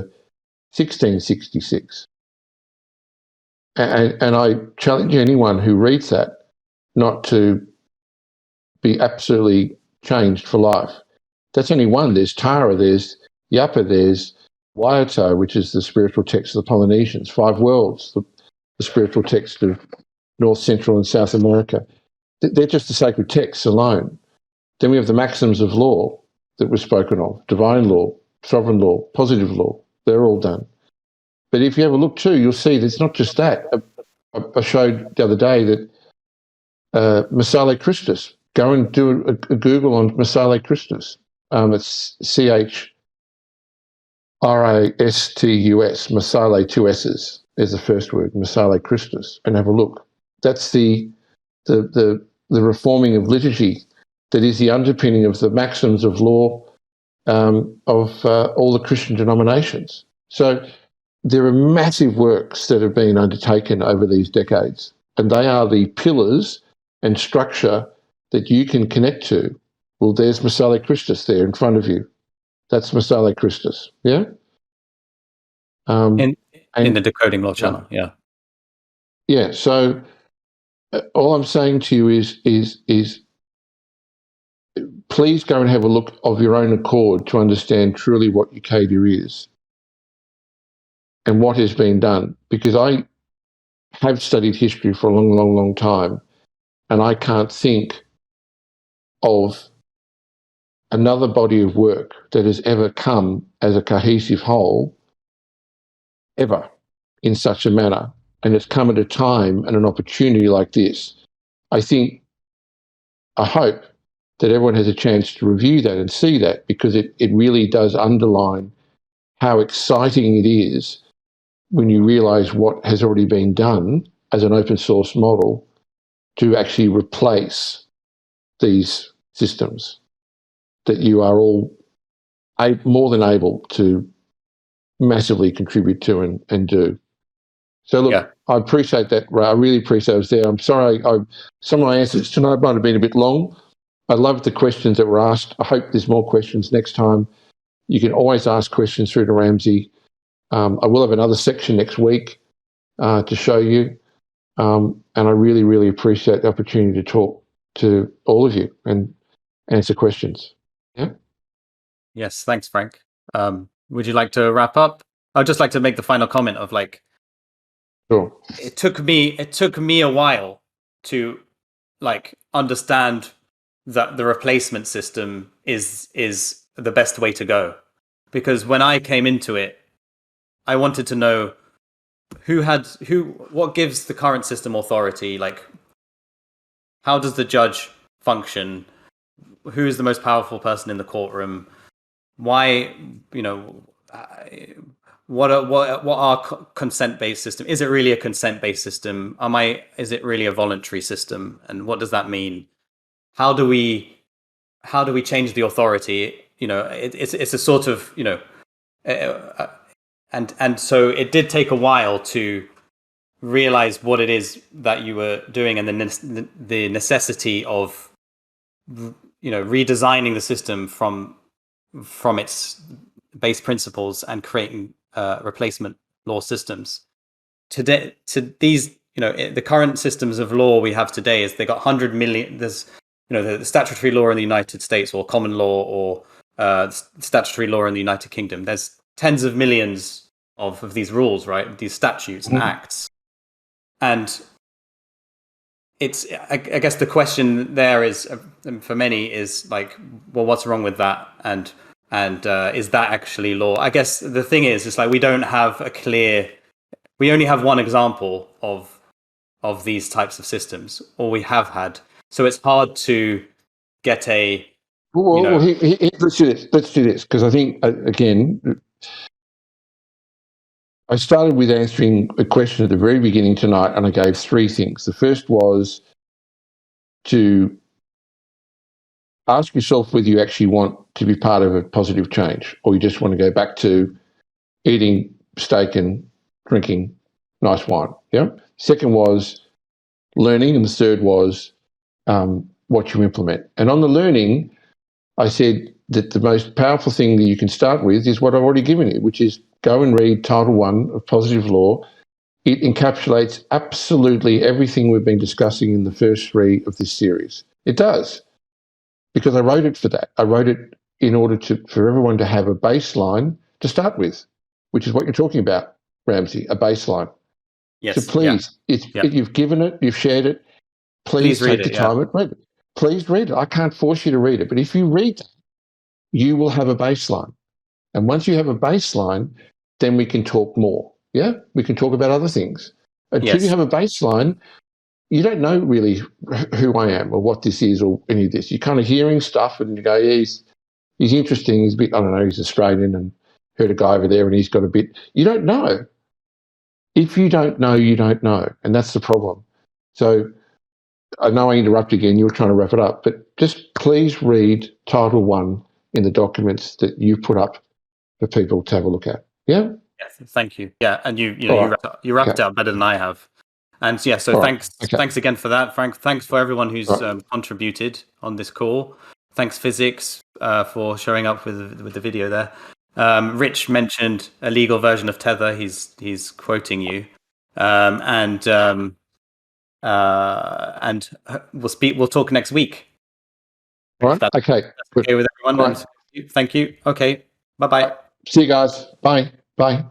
1666. And I challenge anyone who reads that not to be absolutely changed for life. That's only one. There's Tara, there's Yapa, there's Waiata, which is the spiritual text of the Polynesians, 5 worlds, the spiritual text of North, Central and South America. They're just the sacred texts alone. Then we have the maxims of law that were spoken of, divine law, sovereign law, positive law. They're all done. But if you have a look too, you'll see that it's not just that. I showed the other day that Missale Christus, go and do a Google on Missale Christus. It's CHRASTUS, Missale, 2 S's is the first word, Missale Christus, and have a look. That's the reforming of liturgy that is the underpinning of the maxims of law of all the Christian denominations. So there are massive works that have been undertaken over these decades, and they are the pillars and structure that you can connect to. Well, there's Missale Christus there in front of you. That's Missale Christus, yeah? In the Decoding Law channel, yeah. Yeah, so all I'm saying to you is please go and have a look of your own accord to understand truly what Ucadia is and what has been done, because I have studied history for a long, long, long time, and I can't think of another body of work that has ever come as a cohesive whole, ever, in such a manner. And it's come at a time and an opportunity like this. I hope that everyone has a chance to review that and see that, because it really does underline how exciting it is when you realise what has already been done as an open source model to actually replace these systems that you are all more than able to massively contribute to and do. So look, yeah. I appreciate that, Ray. I really appreciate it. I was there. I'm sorry, some of my answers tonight might have been a bit long. I loved the questions that were asked. I hope there's more questions next time. You can always ask questions through to Ramsey. I will have another section next week to show you. And I really, really appreciate the opportunity to talk to all of you and answer questions. Yeah. Yes, thanks, Frank. Would you like to wrap up? I'd just like to make the final comment of sure. It took me a while to understand that the replacement system is the best way to go, because when I came into it, I wanted to know what gives the current system authority, how does the judge function, who is the most powerful person in the courtroom, why, what are consent-based system? Is it really a consent-based system? Is it really a voluntary system? And what does that mean? How do we change the authority? It's a sort of, and so it did take a while to realize what it is that you were doing, and the necessity of redesigning the system from its base principles and creating replacement law systems. Today, to these, the current systems of law we have today is they got 100 million. There's, the statutory law in the United States, or common law, or statutory law in the United Kingdom. There's tens of millions of these rules, right? These statutes and acts, and it's. I guess the question there is, for many, is like, well, what's wrong with that? And is that actually law? I guess the thing is, it's like we don't have a clear. We only have one example of these types of systems, or we have had. So it's hard to get a. Well, let's do this. Let's do this, because I think, again, I started with answering a question at the very beginning tonight, and I gave three things. The first was to ask yourself whether you actually want to be part of a positive change, or you just want to go back to eating steak and drinking nice wine. Yeah. Second was learning, and the third was what you implement. And on the learning, I said that the most powerful thing that you can start with is what I've already given you, which is go and read Title 1 of Positive Law. It encapsulates absolutely everything we've been discussing in the first three of this series. It does, because I wrote it for that. I wrote it in order for everyone to have a baseline to start with, which is what you're talking about, Ramsey, a baseline. Yes. So please, you've given it, you've shared it. Please take the time and read it. Please read it. I can't force you to read it, but if you read that, you will have a baseline. And once you have a baseline, then we can talk more. Yeah, we can talk about other things. Until you have a baseline, you don't know really who I am or what this is or any of this. You're kind of hearing stuff and you go, yeah, he's interesting. He's a bit, I don't know, he's Australian, and heard a guy over there and he's got a bit. You don't know. If you don't know, you don't know. And that's the problem. So I know I interrupt again. You were trying to wrap it up, but just please read Title 1 in the documents that you put up for people to have a look at. Yeah? Yes, thank you. Yeah, and you wrapped it up better than I have. And yeah, so thanks again for that, Frank. Thanks for everyone who's contributed on this call. Thanks, Physics, for showing up with the video there. Rich mentioned a legal version of Tether. He's quoting you, and we'll talk next week. All right. Okay. That's okay with everyone. Right. Thank you. Okay. Bye-bye. See you guys. Bye. Bye.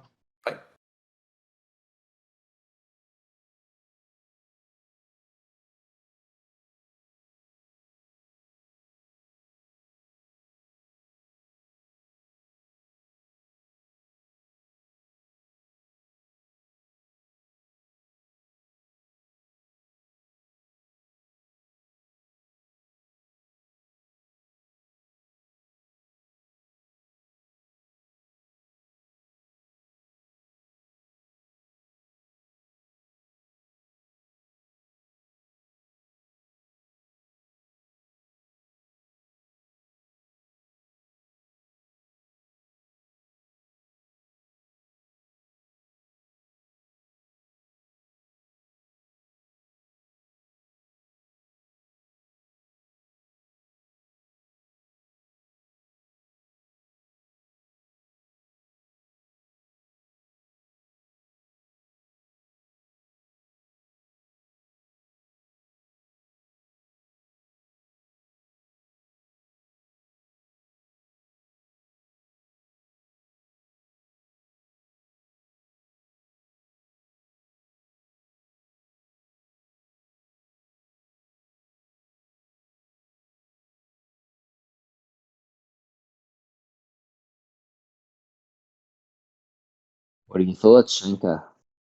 What are your thoughts, Shanka?